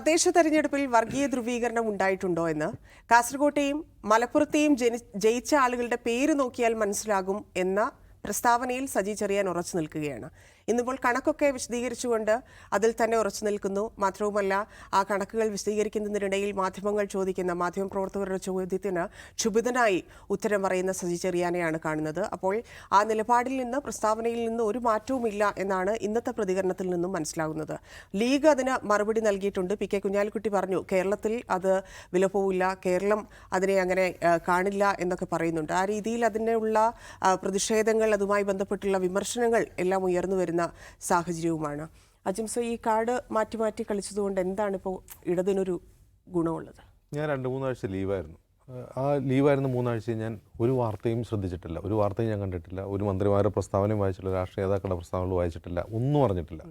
തദ്ദേശ തെരഞ്ഞെടുപ്പിൽ വർഗീയ ധ്രുവീകരണം ഉണ്ടായിട്ടുണ്ടോ എന്ന് കാസർകോട്ടെയും മലപ്പുറത്തെയും ജയിച്ച ആളുകളുടെ പേര് നോക്കിയാൽ മനസ്സിലാകും എന്ന പ്രസ്താവനയിൽ സജി ചെറിയാൻ ഉറച്ചു നിൽക്കുകയാണ്. ഇന്നിപ്പോൾ കണക്കൊക്കെ വിശദീകരിച്ചുകൊണ്ട് അതിൽ തന്നെ ഉറച്ചു നിൽക്കുന്നു. മാത്രവുമല്ല, ആ കണക്കുകൾ വിശദീകരിക്കുന്നതിനിടയിൽ മാധ്യമപ്രവർത്തകരുടെ ചോദ്യത്തിന് ക്ഷുഭിതനായി ഉത്തരം പറയുന്ന സജി ചെറിയാനെയാണ് കാണുന്നത്. അപ്പോൾ ആ നിലപാടിൽ നിന്ന്, പ്രസ്താവനയിൽ നിന്ന് ഒരു മാറ്റവുമില്ല എന്നാണ് ഇന്നത്തെ പ്രതികരണത്തിൽ നിന്നും മനസ്സിലാകുന്നത്. ലീഗ് അതിന് മറുപടി നൽകിയിട്ടുണ്ട്. പി കെ കുഞ്ഞാലിക്കുട്ടി പറഞ്ഞു കേരളത്തിൽ അത് വിലപോവില്ല, കേരളം അതിനെ അങ്ങനെ കാണില്ല എന്നൊക്കെ പറയുന്നുണ്ട്. ആ രീതിയിൽ അതിനുള്ള പ്രതിഷേധങ്ങൾ, അതുമായി ബന്ധപ്പെട്ടുള്ള വിമർശനങ്ങൾ എല്ലാം ഉയർന്നു വരുന്ന സാഹചര്യവുമാണ്. അജിംസോ, ഈ കാർഡ് മാറ്റി മാറ്റി കളിച്ചതുകൊണ്ട് എന്താണ് ഇപ്പോൾ ഇടതിനൊരു ഗുണമുള്ളത്? ഞാൻ 2-3 ആഴ്ച ലീവായിരുന്നു. ആ ലീവായിരുന്ന 3 ആഴ്ച ഞാൻ ഒരു വാർത്തയും ശ്രദ്ധിച്ചിട്ടില്ല, ഒരു വാർത്തയും ഞാൻ കണ്ടിട്ടില്ല, ഒരു മന്ത്രിമാരുടെ പ്രസ്താവനയും വായിച്ചിട്ടില്ല, രാഷ്ട്രീയ നേതാക്കളുടെ പ്രസ്താവനകൾ വായിച്ചിട്ടില്ല, ഒന്നും അറിഞ്ഞിട്ടില്ല.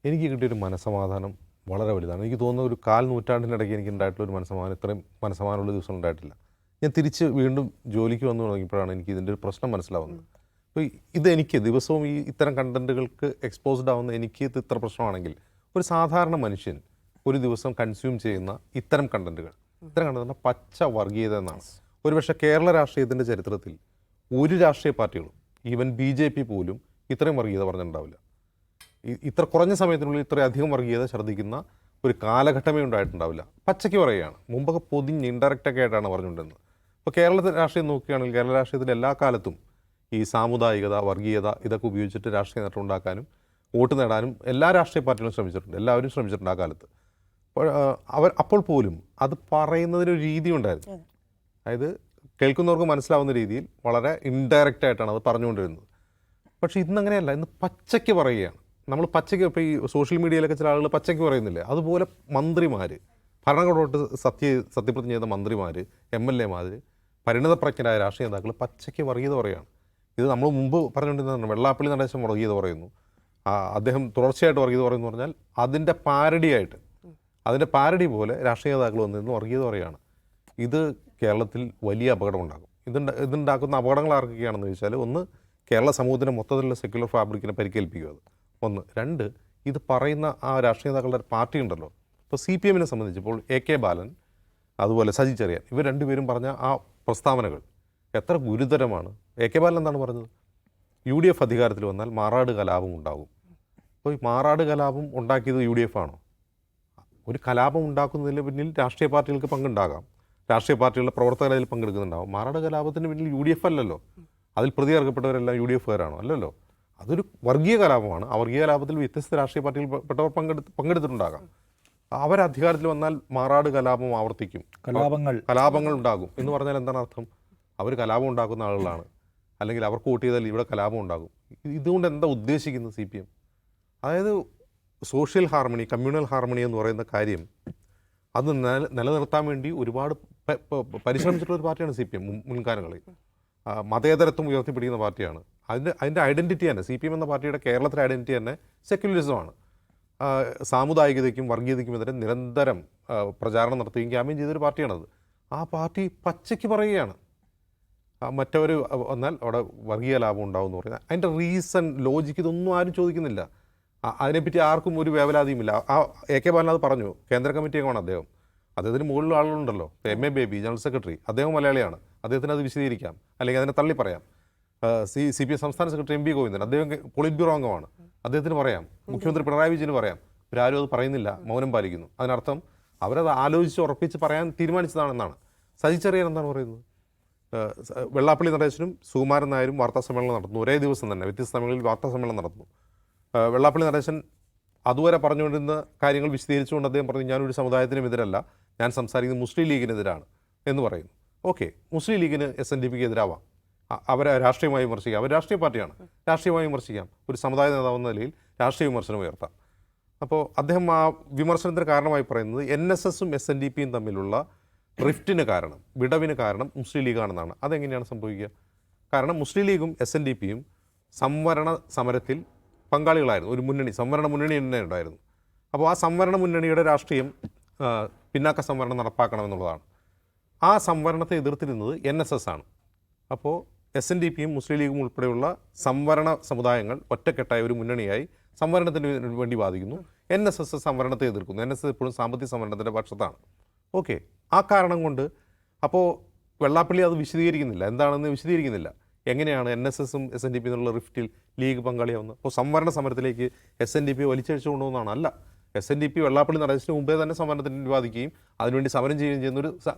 എനിക്ക് കിട്ടിയൊരു മനസ്സമാധാനം വളരെ വലുതാണ്. എനിക്ക് തോന്നുന്ന ഒരു 1/4 നൂറ്റാണ്ടിനിടയ്ക്ക് എനിക്ക് ഉണ്ടായിട്ടുള്ള ഒരു മനസ്സമാധാനം, ഇത്രയും മനസ്സമാധാനമുള്ള ദിവസം ഉണ്ടായിട്ടില്ല. ഞാൻ തിരിച്ച് വീണ്ടും ജോലിക്ക് വന്നു തുടങ്ങിയപ്പോഴാണ് എനിക്ക് ഇതിൻ്റെ ഒരു പ്രശ്നം മനസ്സിലാവുന്നത്. അപ്പോൾ ഇതെനിക്ക് ദിവസവും ഇത്തരം കണ്ടൻറ്റുകൾക്ക് എക്സ്പോസ്ഡ് ആവുന്ന എനിക്ക് ഇത് ഇത്ര പ്രശ്നമാണെങ്കിൽ, ഒരു സാധാരണ മനുഷ്യൻ ഒരു ദിവസം കൺസ്യൂം ചെയ്യുന്ന ഇത്തരം കണ്ടൻറ്റുകൾ പച്ച വർഗീയത എന്നാണ്. ഒരുപക്ഷെ കേരള രാഷ്ട്രീയത്തിൻ്റെ ചരിത്രത്തിൽ ഒരു രാഷ്ട്രീയ പാർട്ടികളും, ഈവൻ BJP പോലും ഇത്രയും വർഗീയത പറഞ്ഞിട്ടുണ്ടാവില്ല. ഇത്ര കുറഞ്ഞ സമയത്തിനുള്ളിൽ ഇത്രയധികം വർഗീയത ഛർദ്ദിക്കുന്ന ഒരു കാലഘട്ടമേ ഉണ്ടായിട്ടുണ്ടാവില്ല. പച്ചയ്ക്ക് പറയുകയാണ്. മുമ്പൊക്കെ പൊതിഞ്ഞ് ഇൻഡയറക്റ്റൊക്കെ ആയിട്ടാണ് പറഞ്ഞുകൊണ്ടിരുന്നത്. ഇപ്പോൾ കേരളത്തിൽ രാഷ്ട്രീയം നോക്കുകയാണെങ്കിൽ കേരള രാഷ്ട്രീയത്തിൽ എല്ലാ കാലത്തും ഈ സാമുദായികത, വർഗീയത ഇതൊക്കെ ഉപയോഗിച്ചിട്ട് രാഷ്ട്രീയ നേട്ടം ഉണ്ടാക്കാനും വോട്ട് നേടാനും എല്ലാ രാഷ്ട്രീയ പാർട്ടികളും ശ്രമിച്ചിട്ടുണ്ട്. എല്ലാവരും ശ്രമിച്ചിട്ടുണ്ട് ആ കാലത്ത്. അപ്പോൾ പോലും അത് പറയുന്നതിനൊരു രീതി ഉണ്ടായിരുന്നു. അതായത് കേൾക്കുന്നവർക്ക് മനസ്സിലാവുന്ന രീതിയിൽ വളരെ ഇൻഡയറക്റ്റ് ആയിട്ടാണ് അത് പറഞ്ഞുകൊണ്ടിരുന്നത്. പക്ഷേ ഇന്നങ്ങനെയല്ല. ഇന്ന് പച്ചയ്ക്ക് പറയുകയാണ്. നമ്മൾ പച്ചയ്ക്ക്, ഇപ്പോൾ ഈ സോഷ്യൽ മീഡിയയിലൊക്കെ ചില ആളുകൾ പച്ചയ്ക്ക് പറയുന്നില്ലേ, അതുപോലെ മന്ത്രിമാർ, ഭരണകൂടമായിട്ട് സത്യപ്രതിജ്ഞ ചെയ്ത മന്ത്രിമാർ, MLA മാർ, പരിണതപ്രജ്ഞരായ രാഷ്ട്രീയ നേതാക്കൾ പച്ചയ്ക്ക് വർഗീയത പറയുകയാണ്. ഇത് നമ്മൾ മുമ്പ് പറഞ്ഞുകൊണ്ടിരുന്നതാണ്. വെള്ളാപ്പള്ളി നടേശൻ വർഗീയത പറയുന്നു, അദ്ദേഹം തുടർച്ചയായിട്ട് വർഗീയത പറയുന്നു പറഞ്ഞാൽ അതിൻ്റെ പാരഡിയായിട്ട്, അതിൻ്റെ പാരഡി പോലെ രാഷ്ട്രീയ നേതാക്കൾ വന്നിരുന്നു വർഗീയത പറയുകയാണ്. ഇത് കേരളത്തിൽ വലിയ അപകടമുണ്ടാകും. ഇതുണ്ടാക്കുന്ന അപകടങ്ങൾ ആർക്കൊക്കെയാണെന്ന് ചോദിച്ചാൽ, ഒന്ന്, കേരള സമൂഹത്തിൻ്റെ മൊത്തത്തിലുള്ള സെക്യുലർ ഫാബ്രിക്കിനെ പരിക്കേൽപ്പിക്കുക. അത് ഒന്ന്. 2, ഇത് പറയുന്ന ആ രാഷ്ട്രീയ നേതാക്കളുടെ പാർട്ടി ഉണ്ടല്ലോ. ഇപ്പോൾ CPM-നെ സംബന്ധിച്ച് ഇപ്പോൾ AK ബാലൻ, അതുപോലെ സജി ചെറിയാൻ, ഇവർ രണ്ടുപേരും പറഞ്ഞ ആ പ്രസ്താവനകൾ എത്ര ഗുരുതരമാണ്. AK ബാലൻ എന്താണ് പറഞ്ഞത്? UDF അധികാരത്തിൽ വന്നാൽ മാറാട് കലാപം ഉണ്ടാകും. അപ്പോൾ ഈ മാറാട് കലാപം ഉണ്ടാക്കിയത് UDF ആണോ? ഒരു കലാപം ഉണ്ടാക്കുന്നതിന് പിന്നിൽ രാഷ്ട്രീയ പാർട്ടികൾക്ക് പങ്കുണ്ടാകാം, രാഷ്ട്രീയ പാർട്ടികളുടെ പ്രവർത്തകർ അതിൽ പങ്കെടുക്കുന്നുണ്ടാകും. മാറാട് കലാപത്തിന് പിന്നിൽ UDF അല്ലല്ലോ. അതിൽ പ്രതി ചേർക്കപ്പെട്ടവരെല്ലാം UDF-കാരാണോ? അല്ലല്ലോ. അതൊരു വർഗീയ കലാപമാണ്. ആ വർഗീയ കലാപത്തിൽ വ്യത്യസ്ത രാഷ്ട്രീയ പാർട്ടിയിൽപ്പെട്ടവർ പങ്കെടുത്തിട്ടുണ്ടാകാം. അവരധികാരത്തിൽ വന്നാൽ മാറാട് കലാപം ആവർത്തിക്കും, കലാപങ്ങൾ ഉണ്ടാകും എന്ന് പറഞ്ഞാൽ എന്താണ് അർത്ഥം? അവർ കലാപം ഉണ്ടാക്കുന്ന ആളുകളാണ്, അല്ലെങ്കിൽ അവർക്ക് വോട്ട് ചെയ്താൽ ഇവിടെ കലാപം ഉണ്ടാകും. ഇതുകൊണ്ട് എന്താ ഉദ്ദേശിക്കുന്നത് CPM? അതായത് സോഷ്യൽ ഹാർമണി, കമ്മ്യൂണൽ ഹാർമണി എന്ന് പറയുന്ന കാര്യം അത് നിലനിർത്താൻ വേണ്ടി ഒരുപാട് പരിശ്രമിച്ചിട്ടുള്ള ഒരു പാർട്ടിയാണ് CPM. മുൻകാലങ്ങളിൽ മതേതരത്വം ഉയർത്തിപ്പിടിക്കുന്ന പാർട്ടിയാണ്. അതിൻ്റെ ഐഡൻറ്റിറ്റി തന്നെ, CPM എന്ന പാർട്ടിയുടെ കേരളത്തിലെ ഐഡൻറ്റിറ്റി തന്നെ സെക്യുലറിസമാണ്. സാമുദായികതയ്ക്കും വർഗീയതയ്ക്കുമെതിരെ നിരന്തരം പ്രചാരണം നടത്തുകയും ക്യാമ്പയിൻ ചെയ്തൊരു പാർട്ടിയാണത്. ആ പാർട്ടി പച്ചയ്ക്ക് പറയുകയാണ് മറ്റവർ വന്നാൽ അവിടെ വർഗീയ ലാഭം ഉണ്ടാവും എന്ന് പറയുന്നത്. അതിൻ്റെ റീസൺ, ലോജിക്ക് ഇതൊന്നും ആരും ചോദിക്കുന്നില്ല. അതിനെപ്പറ്റി ആർക്കും ഒരു വേവലാതിയുമില്ല. ആ AK ബാലൻ അത് പറഞ്ഞു. കേന്ദ്ര കമ്മിറ്റി അംഗമാണ് അദ്ദേഹത്തിന് മുകളിലുള്ള ആളുകളുണ്ടല്ലോ. MA ബേബി, ജനറൽ സെക്രട്ടറി, അദ്ദേഹം മലയാളിയാണ്. അദ്ദേഹത്തിന് അത് വിശദീകരിക്കാം, അല്ലെങ്കിൽ അതിനെ തള്ളി പറയാം. CPM സംസ്ഥാന സെക്രട്ടറി MB ഗോവിന്ദൻ, അദ്ദേഹം പോളിറ്റ് ബ്യൂറോ അംഗമാണ്, അദ്ദേഹത്തിന് പറയാം. മുഖ്യമന്ത്രി പിണറായി വിജയന് പറയാം. ഇവരാരും അത് പറയുന്നില്ല, മൗനം പാലിക്കുന്നു. അതിനർത്ഥം അവരത് ആലോചിച്ച് ഉറപ്പിച്ച് പറയാൻ തീരുമാനിച്ചതാണെന്നാണ്. സജി ചെറിയാൻ എന്താണ് പറയുന്നത്? വെള്ളാപ്പള്ളി നടേശനും സുകുമാരൻ നായരും വാർത്താ സമ്മേളനം നടത്തുന്നു. ഒരേ ദിവസം തന്നെ വ്യത്യസ്ത സമയങ്ങളിൽ വാർത്താ സമ്മേളനം നടത്തുന്നു. വെള്ളാപ്പള്ളി നടേശൻ അതുവരെ പറഞ്ഞുകൊണ്ടിരുന്ന കാര്യങ്ങൾ വിശദീകരിച്ചുകൊണ്ട് അദ്ദേഹം പറഞ്ഞു, ഞാനൊരു സമുദായത്തിനും എതിരല്ല, ഞാൻ സംസാരിക്കുന്നത് മുസ്ലിം ലീഗിനെതിരാണ് എന്ന് പറയുന്നു. ഓക്കെ, മുസ്ലിം ലീഗിന് SNDP-ക്ക് എതിരാവാം, അവരെ രാഷ്ട്രീയമായി വിമർശിക്കാം, അവർ രാഷ്ട്രീയ പാർട്ടിയാണ്, രാഷ്ട്രീയമായി വിമർശിക്കാം. ഒരു സമുദായ നേതാവെന്ന നിലയിൽ രാഷ്ട്രീയ വിമർശനം ഉയർത്താം. അപ്പോൾ അദ്ദേഹം ആ വിമർശനത്തിന് കാരണമായി പറയുന്നത് NSS-ഉം SNDP-യും തമ്മിലുള്ള റിഫ്റ്റിന് കാരണം, വിടവിന് കാരണം മുസ്ലിം ലീഗാണെന്നാണ്. അതെങ്ങനെയാണ് സംഭവിക്കുക? കാരണം മുസ്ലിം ലീഗും SNDP-യും സംവരണ സമരത്തിൽ പങ്കാളികളായിരുന്നു. ഒരു മുന്നണി, സംവരണ മുന്നണി തന്നെ ഉണ്ടായിരുന്നു. അപ്പോൾ ആ സംവരണ മുന്നണിയുടെ രാഷ്ട്രീയം പിന്നാക്ക സംവരണം നടപ്പാക്കണമെന്നുള്ളതാണ്. ആ സംവരണത്തെ എതിർത്തിരുന്നത് NSS ആണ്. അപ്പോൾ SNDP-യും മുസ്ലിം ലീഗും ഉൾപ്പെടെയുള്ള സംവരണ സമുദായങ്ങൾ ഒറ്റക്കെട്ടായ ഒരു മുന്നണിയായി സംവരണത്തിന് വേണ്ടി വാദിക്കുന്നു. NSS സംവരണത്തെ എതിർക്കുന്നു. NSS എപ്പോഴും സാമ്പത്തിക സംവരണത്തിൻ്റെ പക്ഷത്താണ്. ഓക്കെ, ആ കാരണം കൊണ്ട് അപ്പോൾ വെള്ളാപ്പള്ളി അത് വിശദീകരിക്കുന്നില്ല, എന്താണെന്ന് വിശദീകരിക്കുന്നില്ല. എങ്ങനെയാണ് NSSഉം SNDP എന്നുള്ള റിഫ്റ്റിൽ ലീഗ് പങ്കാളിയാവുന്നത്? അപ്പോൾ സംവരണ സമരത്തിലേക്ക് SNDP വലിച്ചഴിച്ചു കൊണ്ടുപോകുന്നതാണ്. അല്ല, SNDP വെള്ളാപ്പള്ളി നടേശന് മുമ്പേ തന്നെ സമരത്തിന് വാദിക്കുകയും അതിനുവേണ്ടി സമരം ചെയ്യുകയും ചെയ്യുന്നൊരു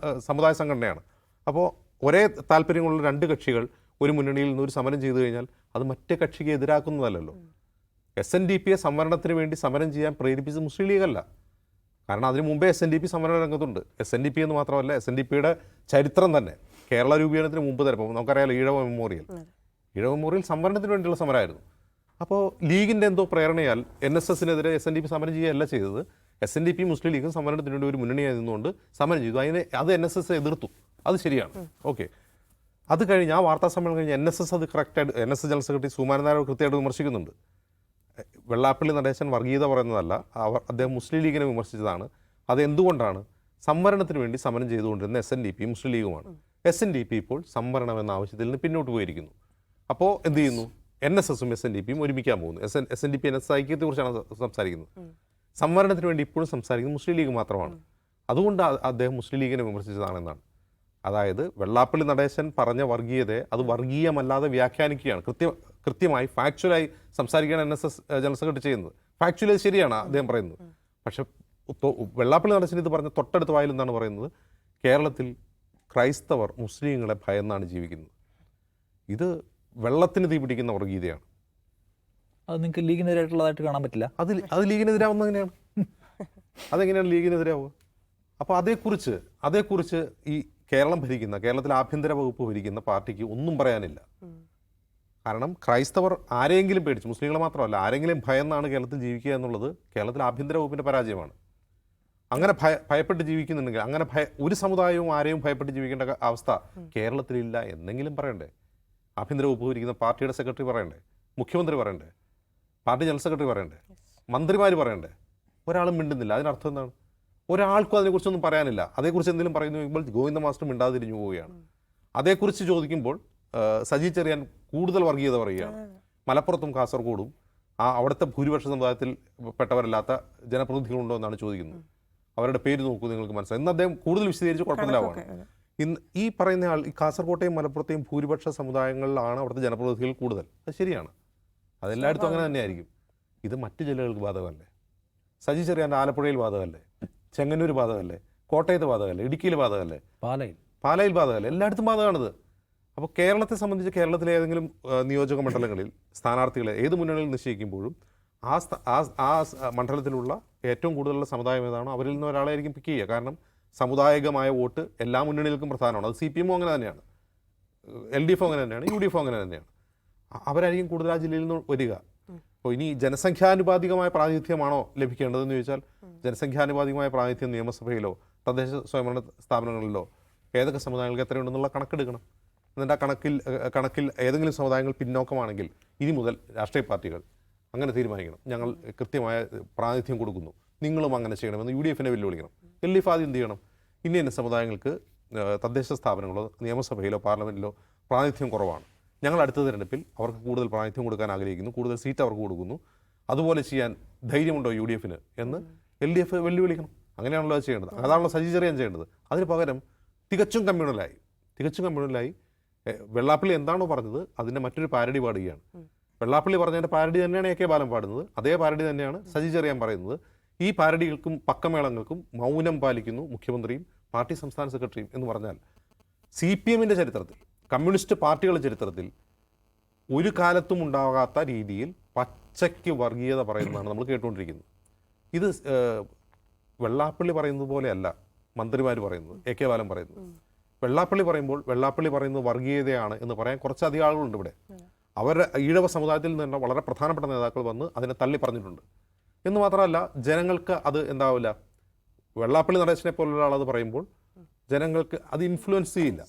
സമുദായ സംഘടനയാണ്. അപ്പോൾ ഒരേ താല്പര്യങ്ങളുള്ള രണ്ട് കക്ഷികൾ ഒരു മുന്നണിയിൽ നിന്ന് ഒരു സമരം ചെയ്തു കഴിഞ്ഞാൽ അത് മറ്റേ കക്ഷിക്ക് എതിരാക്കുന്നതല്ലല്ലോ. SNDPയെ സംവരണത്തിന് വേണ്ടി സമരം ചെയ്യാൻ പ്രേരിപ്പിച്ചത് മുസ്ലിം ലീഗല്ല. കാരണം അതിന് മുമ്പേ SNDP സമര രംഗത്തുണ്ട്. SNDP എന്ന് മാത്രമല്ല, SNDPയുടെ ചരിത്രം തന്നെ കേരള രൂപീകരണത്തിന് മുമ്പ് തന്നെ, ഇപ്പോൾ നമുക്കറിയാലോ ഈഴവ മെമ്മോറിയൽ സംവരണത്തിന് വേണ്ടിയുള്ള സമരമായിരുന്നു. അപ്പോൾ ലീഗിൻ്റെ എന്തോ പ്രേരണയാൽ NSSനെതിരെ SNDP സമരം ചെയ്യുകയല്ല ചെയ്തത്. SNDP മുസ്ലിം ലീഗും സംവരണത്തിന് വേണ്ടി ഒരു മുന്നണിയായി നിന്നുകൊണ്ട് സമരം ചെയ്തു. അത് NSS എതിർത്തു. അത് ശരിയാണ്. ഓക്കെ, അത് കഴിഞ്ഞ് ആ വാർത്താ സമ്മേളനം കഴിഞ്ഞ് NSS അത് കറക്റ്റായിട്ട് NSS general secretary Sukumaran Nair കൃത്യമായിട്ട് വിമർശിക്കുന്നുണ്ട്. വെള്ളാപ്പള്ളി നടേശൻ വർഗീയത പറയുന്നതല്ല, അദ്ദേഹം മുസ്ലിം ലീഗിനെ വിമർശിച്ചതാണ്. അതെന്തുകൊണ്ടാണ്? സംവരണത്തിന് വേണ്ടി സമരം ചെയ്തുകൊണ്ടിരുന്ന SNDP മുസ്ലിം ലീഗുമാണ്. SNDP ഇപ്പോൾ സംവരണം എന്ന ആവശ്യത്തിൽ നിന്ന് പിന്നോട്ട് പോയിരിക്കുന്നു. അപ്പോൾ എന്ത് ചെയ്യുന്നു? NSSഉം SNDPയും ഒരുമിക്കാൻ പോകുന്നു. SNDP NSS ഐക്യത്തെക്കുറിച്ചാണ് സംസാരിക്കുന്നത്. സംവരണത്തിന് വേണ്ടി ഇപ്പോഴും സംസാരിക്കുന്നത് മുസ്ലിം ലീഗ് മാത്രമാണ്. അതുകൊണ്ട് അദ്ദേഹം മുസ്ലിം ലീഗിനെ വിമർശിച്ചതാണെന്നാണ്. അതായത് വെള്ളാപ്പള്ളി നടേശൻ പറഞ്ഞ വർഗീയതയെ അത് വർഗീയമല്ലാതെ വ്യാഖ്യാനിക്കുകയാണ്. കൃത്യമായി ഫാക്ച്വലായി സംസാരിക്കുകയാണ് NSS ജനറൽ സെക്രട്ടറി ചെയ്യുന്നത്. ഫാക്ച്വലി അത് ശരിയാണ് അദ്ദേഹം പറയുന്നത്. പക്ഷെ വെള്ളാപ്പള്ളി നടേശൻ ഇത് പറഞ്ഞ തൊട്ടടുത്ത വായിൽ എന്താണ് പറയുന്നത്? കേരളത്തിൽ ക്രൈസ്തവർ മുസ്ലിങ്ങളെ ഭയന്നാണ് ജീവിക്കുന്നത്. ഇത് വെള്ളത്തിന് തീ പിടിക്കുന്ന വർഗീയതയാണ്. അത് നിങ്ങൾക്ക് ലീഗിനെതിരായിട്ടുള്ളതായിട്ട് കാണാൻ പറ്റില്ല. അത് ലീഗിനെതിരാവുന്നത് എങ്ങനെയാണ്? അതെങ്ങനെയാണ് ലീഗിനെതിരാവുക? അപ്പോൾ അതേക്കുറിച്ച് ഈ കേരളത്തിലെ ആഭ്യന്തര വകുപ്പ് ഭരിക്കുന്ന പാർട്ടിക്ക് ഒന്നും പറയാനില്ല. കാരണം ക്രൈസ്തവർ ആരെങ്കിലും പേടിച്ച്, മുസ്ലിങ്ങളെ മാത്രമല്ല ആരെങ്കിലും ഭയന്നാണ് കേരളത്തിൽ ജീവിക്കുക എന്നുള്ളത് കേരളത്തിലെ ആഭ്യന്തര വകുപ്പിൻ്റെ പരാജയമാണ്. അങ്ങനെ ഭയപ്പെട്ട് ജീവിക്കുന്നുണ്ടെങ്കിൽ, അങ്ങനെ ഒരു സമുദായവും ആരെയും ഭയപ്പെട്ട് ജീവിക്കേണ്ട അവസ്ഥ കേരളത്തിലില്ല എന്നെങ്കിലും പറയണ്ടേ? ആഭ്യന്തര വകുപ്പ് ഭരിക്കുന്ന പാർട്ടിയുടെ സെക്രട്ടറി പറയണ്ടേ? മുഖ്യമന്ത്രി പറയണ്ടേ? പാർട്ടി ജനറൽ സെക്രട്ടറി പറയണ്ടേ? മന്ത്രിമാർ പറയണ്ടേ? ഒരാളും മിണ്ടുന്നില്ല. അതിനർത്ഥം എന്താണ്? ഒരാൾക്കും അതിനെക്കുറിച്ചൊന്നും പറയാനില്ല. അതേക്കുറിച്ച് എന്തെങ്കിലും പറയുമ്പോൾ ഗോവിന്ദ മാസ്റ്റർ മിണ്ടാതിരിഞ്ഞു പോവുകയാണ്. അതേക്കുറിച്ച് ചോദിക്കുമ്പോൾ സജി ചെറിയാൻ കൂടുതൽ വർഗീയത പറയുകയാണ്. മലപ്പുറത്തും കാസർഗോഡും അവിടുത്തെ ഭൂരിപക്ഷ സമുദായത്തിൽ പെട്ടവരല്ലാത്ത ജനപ്രതിനിധികളുണ്ടോ എന്നാണ് ചോദിക്കുന്നത്. അവരുടെ പേര് നോക്കൂ, നിങ്ങൾക്ക് മനസ്സിലായി എന്ന് അദ്ദേഹം കൂടുതൽ വിശദീകരിച്ച് കുഴപ്പമില്ലാവാണ്. ഇന്ന് ഈ പറയുന്ന ആൾ ഈ കാസർകോട്ടെയും മലപ്പുറത്തെയും ഭൂരിപക്ഷ സമുദായങ്ങളിലാണ് അവിടുത്തെ ജനപ്രതിനിധികൾ കൂടുതൽ. അത് ശരിയാണ്, അതെല്ലായിടത്തും അങ്ങനെ തന്നെയായിരിക്കും. ഇത് മറ്റു ജില്ലകൾക്ക് ബാധകമല്ലേ? സജി ചെറിയാൻ്റെ ആലപ്പുഴയിൽ ബാധകമല്ലേ? ചെങ്ങന്നൂർ ബാധകമല്ലേ? കോട്ടയത്ത് ബാധകമല്ലേ? ഇടുക്കിയിൽ ബാധകമല്ലേ? പാലയിൽ ബാധകമല്ലേ? എല്ലായിടത്തും ബാധകമാണിത്. അപ്പോൾ കേരളത്തെ സംബന്ധിച്ച് കേരളത്തിലെ ഏതെങ്കിലും നിയോജക മണ്ഡലങ്ങളിൽ സ്ഥാനാർത്ഥികളെ ഏത് മുന്നണിയിൽ നിശ്ചയിക്കുമ്പോഴും ആ മണ്ഡലത്തിലുള്ള ഏറ്റവും കൂടുതലുള്ള സമുദായം ഏതാണോ അവരിൽ നിന്ന് ഒരാളായിരിക്കും പിക്ക് ചെയ്യുക. കാരണം സാമുദായികമായ വോട്ട് എല്ലാ മുന്നണികൾക്കും പ്രധാനമാണ്. അത് CPM അങ്ങനെ തന്നെയാണ്, LDF അങ്ങനെ തന്നെയാണ്, UDF അങ്ങനെ തന്നെയാണ്. അവരായിരിക്കും കൂടുതൽ ആ ജില്ലയിൽ നിന്ന് വരിക. അപ്പോൾ ഇനി ജനസംഖ്യാനുപാതികമായ പ്രാതിനിധ്യമാണോ ലഭിക്കേണ്ടതെന്ന് ചോദിച്ചാൽ, ജനസംഖ്യാനുപാതികമായ പ്രാതിനിധ്യം നിയമസഭയിലോ തദ്ദേശ സ്വയംഭരണ സ്ഥാപനങ്ങളിലോ ഏതൊക്കെ സമുദായങ്ങൾക്ക് എത്രയുണ്ടെന്നുള്ള കണക്കെടുക്കണം. എന്നിട്ട് ആ കണക്കിൽ ഏതെങ്കിലും സമുദായങ്ങൾ പിന്നോക്കമാണെങ്കിൽ ഇനി മുതൽ രാഷ്ട്രീയ പാർട്ടികൾ അങ്ങനെ തീരുമാനിക്കണം, ഞങ്ങൾ കൃത്യമായ പ്രാതിനിധ്യം കൊടുക്കുന്നു, നിങ്ങളും അങ്ങനെ ചെയ്യണമെന്ന് UDFനെ വെല്ലുവിളിക്കണം. LDF ആദ്യം എന്ത് ചെയ്യണം? ഇന്ന സമുദായങ്ങൾക്ക് തദ്ദേശ സ്ഥാപനങ്ങളോ നിയമസഭയിലോ പാർലമെൻറ്റിലോ പ്രാതിനിധ്യം കുറവാണ്, ഞങ്ങൾ അടുത്ത തിരഞ്ഞെടുപ്പിൽ അവർക്ക് കൂടുതൽ പ്രാതിനിധ്യം കൊടുക്കാൻ ആഗ്രഹിക്കുന്നു, കൂടുതൽ സീറ്റ് അവർക്ക് കൊടുക്കുന്നു, അതുപോലെ ചെയ്യാൻ ധൈര്യമുണ്ടോ UDFന് എന്ന് LDF വെല്ലുവിളിക്കണം. അങ്ങനെയാണല്ലോ അത് ചെയ്യേണ്ടത്. അതാണല്ലോ സജി ചെറിയാൻ ചെയ്യേണ്ടത്. അതിന് പകരം തികച്ചും കമ്മ്യൂണലായി വെള്ളാപ്പള്ളി എന്താണോ പറഞ്ഞത് അതിൻ്റെ മറ്റൊരു പാരഡി പാടുകയാണ്. വെള്ളാപ്പള്ളി പറഞ്ഞതിൻ്റെ പാരഡി തന്നെയാണ് AK ബാലൻ പാടുന്നത്, അതേ പാരഡി തന്നെയാണ് സജി ചെറിയാൻ പറയുന്നത്. ഈ പാരഡികൾക്കും പക്കമേളങ്ങൾക്കും മൗനം പാലിക്കുന്നു മുഖ്യമന്ത്രിയും പാർട്ടി സംസ്ഥാന സെക്രട്ടറിയും എന്ന് പറഞ്ഞാൽ CPMൻ്റെ ചരിത്രത്തിൽ, കമ്മ്യൂണിസ്റ്റ് പാർട്ടികളുടെ ചരിത്രത്തിൽ ഒരു കാലത്തും ഉണ്ടാകാത്ത രീതിയിൽ പച്ചയ്ക്ക് വർഗീയത പറയുന്നതാണ് നമ്മൾ കേട്ടുകൊണ്ടിരിക്കുന്നത്. ഇത് വെള്ളാപ്പള്ളി പറയുന്നത് പോലെയല്ല മന്ത്രിമാർ പറയുന്നത്, AK ബാലൻ പറയുന്നത്. വെള്ളാപ്പള്ളി പറയുന്നത് വർഗീയതയാണ് എന്ന് പറയാൻ കുറച്ചധികം ആളുകളുണ്ട് ഇവിടെ. അവരുടെ ഈഴവ സമുദായത്തിൽ നിന്ന് വളരെ പ്രധാനപ്പെട്ട നേതാക്കൾ വന്ന് അതിനെ തള്ളി പറഞ്ഞിട്ടുണ്ട്. എന്ന് മാത്രമല്ല, ജനങ്ങൾക്ക് അത് എന്താവില്ല, വെള്ളാപ്പള്ളി നടേശനെ പോലുള്ള ആളത് പറയുമ്പോൾ ജനങ്ങൾക്ക് അത് ഇൻഫ്ലുവൻസ് ചെയ്യില്ല.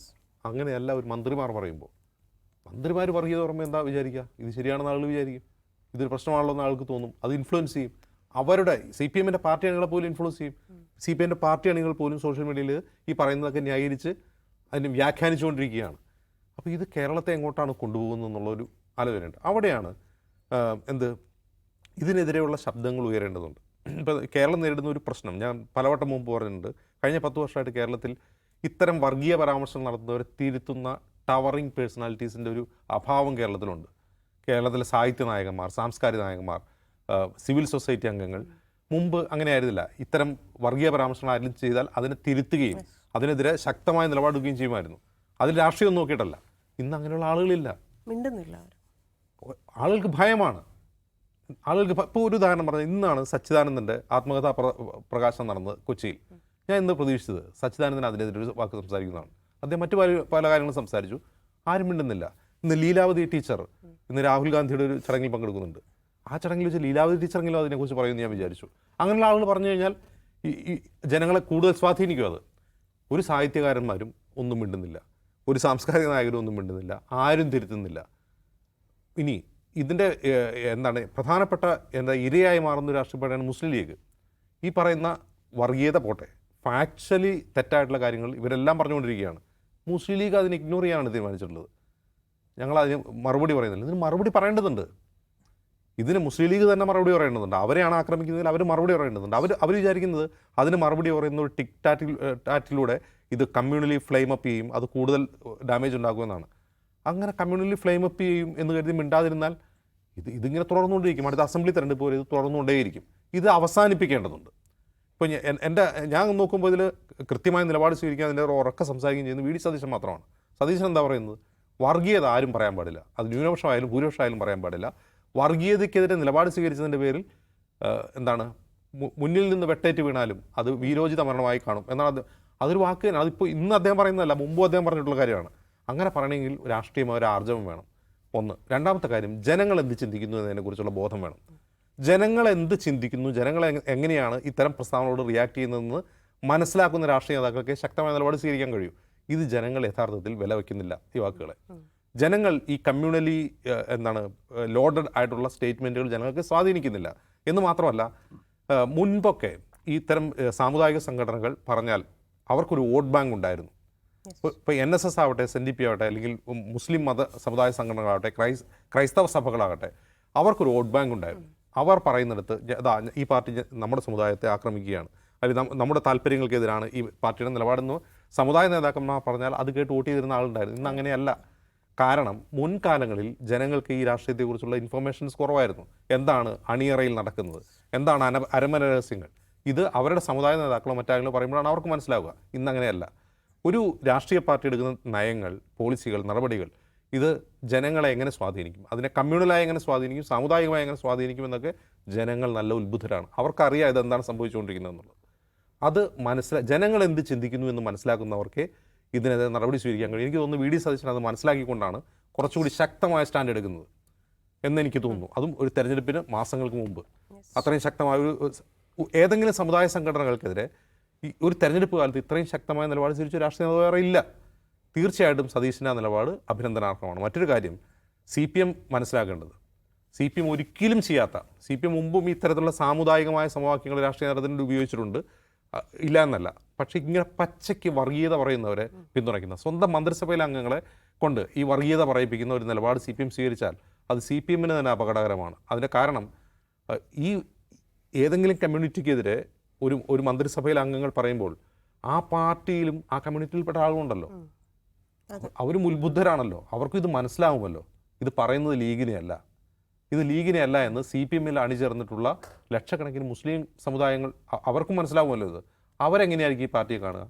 അങ്ങനെയല്ല ഒരു മന്ത്രിമാർ പറയുമ്പോൾ. മന്ത്രിമാർ വർഗീയത പറയുമ്പോൾ എന്താ വിചാരിക്കുക? ഇത് ശരിയാണെന്ന് ആളുകൾ വിചാരിക്കും, ഇതൊരു പ്രശ്നമാണല്ലോ എന്ന് ആൾക്ക് തോന്നും, അത് ഇൻഫ്ലുവൻസ് ചെയ്യും. അവരുടെ CPMൻ്റെ പാർട്ടി അണികളെ പോലും ഇൻഫ്ലുവൻസ് ചെയ്യും. CPMൻ്റെ പാർട്ടി അണികൾ പോലും സോഷ്യൽ മീഡിയയിൽ ഈ പറയുന്നതൊക്കെ ന്യായീകരിച്ച് അതിന് വ്യാഖ്യാനിച്ചുകൊണ്ടിരിക്കുകയാണ്. അപ്പോൾ ഇത് കേരളത്തെ എങ്ങോട്ടാണ് കൊണ്ടുപോകുന്നത് എന്നുള്ളൊരു ആലോചനയുണ്ട്. അവിടെയാണ് ഇതിനെതിരെയുള്ള ശബ്ദങ്ങൾ ഉയരേണ്ടതുണ്ട്. ഇപ്പോൾ കേരളം നേരിടുന്ന ഒരു പ്രശ്നം ഞാൻ പലവട്ടം മുമ്പ് പറഞ്ഞിട്ടുണ്ട്. കഴിഞ്ഞ 10 വർഷമായിട്ട് കേരളത്തിൽ ഇത്തരം വർഗീയ പരാമർശം നടത്തുന്നവരെ തിരുത്തുന്ന ടവറിങ് പേഴ്സണാലിറ്റീസിൻ്റെ ഒരു അഭാവം കേരളത്തിലുണ്ട്. കേരളത്തിലെ സാഹിത്യ നായകന്മാർ, സാംസ്കാരിക നായകന്മാർ, സിവിൽ സൊസൈറ്റി അംഗങ്ങൾ മുമ്പ് അങ്ങനെ ആയിരുന്നില്ല. ഇത്തരം വർഗീയ പരാമർശങ്ങൾ ആരെങ്കിലും ചെയ്താൽ അതിനെ തിരുത്തുകയും അതിനെതിരെ ശക്തമായ നിലപാടെടുക്കുകയും ചെയ്യുമായിരുന്നു. അതിൽ രാഷ്ട്രീയം നോക്കിയിട്ടല്ല. ഇന്ന് അങ്ങനെയുള്ള ആളുകളില്ല. മിണ്ടുന്നില്ല ആരും. ആളുകൾക്ക് ഭയമാണ്. ആളുകൾക്ക് ഇപ്പോൾ ഒരു ഉദാഹരണം പറഞ്ഞാൽ, ഇന്നാണ് സച്ചിദാനന്ദൻ്റെ ആത്മകഥാ പ്രകാശനം നടന്നത് കൊച്ചിയിൽ. ഞാൻ ഇന്ന് പ്രതീക്ഷിച്ചത് സച്ചിദാനന്ദൻ അതിനെതിരെ ഒരു വാക്ക് സംസാരിക്കുന്നതാണ്. അദ്ദേഹം മറ്റു പല കാര്യങ്ങളും സംസാരിച്ചു. ആരും മിണ്ടുന്നില്ല. ഇന്ന് ലീലാവതി ടീച്ചർ ഇന്ന് രാഹുൽ ഗാന്ധിയുടെ ഒരു ചടങ്ങിൽ പങ്കെടുക്കുന്നുണ്ട്. ആ ചടങ്ങിൽ വെച്ച് ലീലാവതി ടീച്ചറെങ്കിലും അതിനെക്കുറിച്ച് പറയുമെന്ന് ഞാൻ വിചാരിച്ചു. അങ്ങനെയുള്ള ആളുകൾ പറഞ്ഞു കഴിഞ്ഞാൽ ഈ ജനങ്ങളെ കൂടുതൽ സ്വാധീനിക്കും. അത് ഒരു സാഹിത്യകാരന്മാരും ഒന്നും മിണ്ടുന്നില്ല, ഒരു സാംസ്കാരിക നായകരും ഒന്നും മിണ്ടുന്നില്ല, ആരും തിരുത്തുന്നില്ല. ഇനി ഇതിൻ്റെ എന്താണ് പ്രധാനപ്പെട്ട ഇരയായി മാറുന്ന രാഷ്ട്രീയ പാർട്ടിയാണ് മുസ്ലിം ലീഗ്. ഈ പറയുന്ന വർഗീയത പോട്ടെ, ഫാക്ച്വലി തെറ്റായിട്ടുള്ള കാര്യങ്ങൾ ഇവരെല്ലാം പറഞ്ഞുകൊണ്ടിരിക്കുകയാണ്. മുസ്ലിം ലീഗ് അതിനെ ഇഗ്നോർ ചെയ്യാനാണ് തീരുമാനിച്ചിട്ടുള്ളത്. ഞങ്ങളതിന് മറുപടി പറയുന്നില്ല. ഇതിന് മറുപടി പറയേണ്ടതുണ്ട്. ഇതിന് മുസ്ലിം ലീഗ് തന്നെ മറുപടി പറയേണ്ടതുണ്ട്. അവരെയാണ് ആക്രമിക്കുന്നതിൽ അവർ മറുപടി പറയേണ്ടതുണ്ട്. അവർ വിചാരിക്കുന്നത് അതിന് മറുപടി പറയുന്ന ഒരു ടാറ്റിലൂടെ ഇത് കമ്മ്യൂണലി ഫ്ലെയിം അപ്പ് ചെയ്യും, അത് കൂടുതൽ ഡാമേജ് ഉണ്ടാക്കുമെന്നാണ്. അങ്ങനെ കമ്മ്യൂണലി ഫ്ലെയിം അപ്പ് ചെയ്യും എന്ന് കരുതി മിണ്ടാതിരുന്നാൽ ഇതിങ്ങനെ തുടർന്നുകൊണ്ടിരിക്കും. അടുത്ത അസംബ്ലി തെരഞ്ഞെടുപ്പ് വരെ ഇത് തുടർന്നുകൊണ്ടേയിരിക്കും. ഇത് അവസാനിപ്പിക്കേണ്ടതുണ്ട്. ഇപ്പോൾ ഞാൻ നോക്കുമ്പോൾ ഇതിൽ കൃത്യമായ നിലപാട് സ്വീകരിക്കാൻ അതിൻ്റെ ഉറക്കെ സംസാരിക്കുകയും ചെയ്യുന്നത് വി ഡി സതീശൻ മാത്രമാണ്. സതീശൻ എന്താ പറയുന്നത്? വർഗീയത ആരും പറയാൻ പാടില്ല. അത് ന്യൂനപക്ഷമായാലും ഭൂരിപക്ഷമായാലും പറയാൻ പാടില്ല. വർഗീയതയ്ക്കെതിരെ നിലപാട് സ്വീകരിച്ചതിൻ്റെ പേരിൽ മുന്നിൽ നിന്ന് വെട്ടേറ്റ് വീണാലും അത് വീരോചിത മരണമായി കാണും എന്നാണ്. അതൊരു വാക്ക് തന്നെ. അതിപ്പോൾ ഇന്ന് അദ്ദേഹം പറയുന്നതല്ല, മുമ്പും അദ്ദേഹം പറഞ്ഞിട്ടുള്ള കാര്യമാണ്. അങ്ങനെ പറയണമെങ്കിൽ രാഷ്ട്രീയമായ ഒരു ആർജവം വേണം. ഒന്ന്. രണ്ടാമത്തെ കാര്യം, ജനങ്ങൾ എന്ത് ചിന്തിക്കുന്നു എന്നതിനെക്കുറിച്ചുള്ള ബോധം വേണം. ജനങ്ങൾ എന്ത് ചിന്തിക്കുന്നു, ജനങ്ങൾ എങ്ങനെയാണ് ഇത്തരം പ്രസ്താവനകളോട് റിയാക്ട് ചെയ്യുന്നതെന്ന് മനസ്സിലാക്കുന്ന രാഷ്ട്രീയ നേതാക്കൾക്ക് ശക്തമായ നിലപാട് സ്വീകരിക്കാൻ കഴിയും. ഇത് ജനങ്ങൾ യഥാർത്ഥത്തിൽ വില വയ്ക്കുന്നില്ല ഈ വാക്കുകളെ. ജനങ്ങൾ ഈ കമ്മ്യൂണലി ലോഡഡ് ആയിട്ടുള്ള സ്റ്റേറ്റ്മെൻറ്റുകൾ ജനങ്ങൾക്ക് സ്വാധീനിക്കുന്നില്ല എന്ന് മാത്രമല്ല, മുൻപൊക്കെ ഈ ഇത്തരം സാമുദായിക സംഘടനകൾ പറഞ്ഞാൽ അവർക്കൊരു വോട്ട് ബാങ്ക് ഉണ്ടായിരുന്നു. ഇപ്പോൾ NSS ആവട്ടെ, SNDP ആവട്ടെ, അല്ലെങ്കിൽ മുസ്ലിം മത സമുദായ സംഘടനകളാവട്ടെ, ക്രൈസ്തവ സഭകളാകട്ടെ, അവർക്കൊരു വോട്ട് ബാങ്ക് ഉണ്ടായിരുന്നു. അവർ പറയുന്നിടത്ത് ഈ പാർട്ടി നമ്മുടെ സമുദായത്തെ ആക്രമിക്കുകയാണ്, അല്ലെങ്കിൽ നമ്മുടെ താല്പര്യങ്ങൾക്കെതിരാണ് ഈ പാർട്ടിയുടെ നിലപാടെന്ന് സമുദായ നേതാക്കന്മാർ പറഞ്ഞാൽ അത് കേട്ട് വോട്ട് ചെയ്തിരുന്ന ആളുണ്ടായിരുന്നു. ഇന്ന് അങ്ങനെയല്ല. കാരണം മുൻകാലങ്ങളിൽ ജനങ്ങൾക്ക് ഈ രാഷ്ട്രീയത്തെക്കുറിച്ചുള്ള ഇൻഫർമേഷൻസ് കുറവായിരുന്നു. എന്താണ് അണിയറയിൽ നടക്കുന്നത്, എന്താണ് അരമന രഹസ്യങ്ങൾ, ഇത് അവരുടെ സമുദായ നേതാക്കളോ മറ്റാരെങ്കിലും പറയുമ്പോഴാണ് അവർക്ക് മനസ്സിലാവുക. ഇന്നങ്ങനെയല്ല. ഒരു രാഷ്ട്രീയ പാർട്ടി എടുക്കുന്ന നയങ്ങൾ, പോളിസികൾ, നടപടികൾ ഇത് ജനങ്ങളെ എങ്ങനെ സ്വാധീനിക്കും, അതിനെ കമ്മ്യൂണലായി എങ്ങനെ സ്വാധീനിക്കും, സാമുദായികമായി എങ്ങനെ സ്വാധീനിക്കും എന്നൊക്കെ ജനങ്ങൾ നല്ല ഉത്ബുദ്ധരാണ്. അവർക്കറിയാം ഇതെന്താണ് സംഭവിച്ചുകൊണ്ടിരിക്കുന്നത് എന്നുള്ളത്. അത് ജനങ്ങൾ എന്ത് ചിന്തിക്കുന്നു എന്ന് മനസ്സിലാക്കുന്നവർക്ക് ഇതിനെതിരെ നടപടി സ്വീകരിക്കാൻ കഴിയും. എനിക്ക് തോന്നുന്നു വി ഡി സതീശൻ അത് മനസ്സിലാക്കിക്കൊണ്ടാണ് കുറച്ചുകൂടി ശക്തമായ സ്റ്റാൻഡ് എടുക്കുന്നത് എന്നെനിക്ക് തോന്നുന്നു. അതും ഒരു തെരഞ്ഞെടുപ്പിന് മാസങ്ങൾക്ക് മുമ്പ് അത്രയും ശക്തമായ ഏതെങ്കിലും സമുദായ സംഘടനകൾക്കെതിരെ ഈ ഒരു തെരഞ്ഞെടുപ്പ് കാലത്ത് ഇത്രയും ശക്തമായ നിലപാട് സ്വീകരിച്ച രാഷ്ട്രീയ നേതാവ് വേറെ ഇല്ല. തീർച്ചയായിട്ടും സതീശൻ്റെ നിലപാട് അഭിനന്ദനാർഹമാണ്. മറ്റൊരു കാര്യം, CPM മനസ്സിലാക്കേണ്ടത്, CPM ഒരിക്കലും ചെയ്യാത്ത, CPM മുമ്പും ഇത്തരത്തിലുള്ള സാമുദായികമായ സമവാക്യങ്ങൾ രാഷ്ട്രീയ നേതൃത്വത്തിൽ ഉപയോഗിച്ചിട്ടുണ്ട്, ഇല്ല എന്നല്ല. പക്ഷേ ഇങ്ങനെ പച്ചയ്ക്ക് വർഗീയത പറയുന്നവരെ പിന്തുണയ്ക്കുന്ന സ്വന്തം മന്ത്രിസഭയിലെ അംഗങ്ങളെ കൊണ്ട് ഈ വർഗീയത പറയിപ്പിക്കുന്ന ഒരു നിലപാട് CPM സ്വീകരിച്ചാൽ അത് CPMന് തന്നെ അപകടകരമാണ്. അതിൻ്റെ കാരണം, ഈ ഏതെങ്കിലും കമ്മ്യൂണിറ്റിക്കെതിരെ ഒരു മന്ത്രിസഭയിലെ അംഗങ്ങൾ പറയുമ്പോൾ ആ പാർട്ടിയിലും ആ കമ്മ്യൂണിറ്റിയിൽപ്പെട്ട ആളുകളുണ്ടല്ലോ, അവരും ഉത്ബുദ്ധരാണല്ലോ, അവർക്കും ഇത് മനസ്സിലാവുമല്ലോ. ഇത് പറയുന്നത് ലീഗിനെയല്ല, ഇത് ലീഗിനെയല്ല എന്ന് CPMൽ അണിചേർന്നിട്ടുള്ള ലക്ഷക്കണക്കിന് മുസ്ലിം സമുദായങ്ങൾ അവർക്കും മനസ്സിലാവുമല്ലോ. ഇത് അവരെങ്ങനെയായിരിക്കും ഈ പാർട്ടിയെ കാണുക?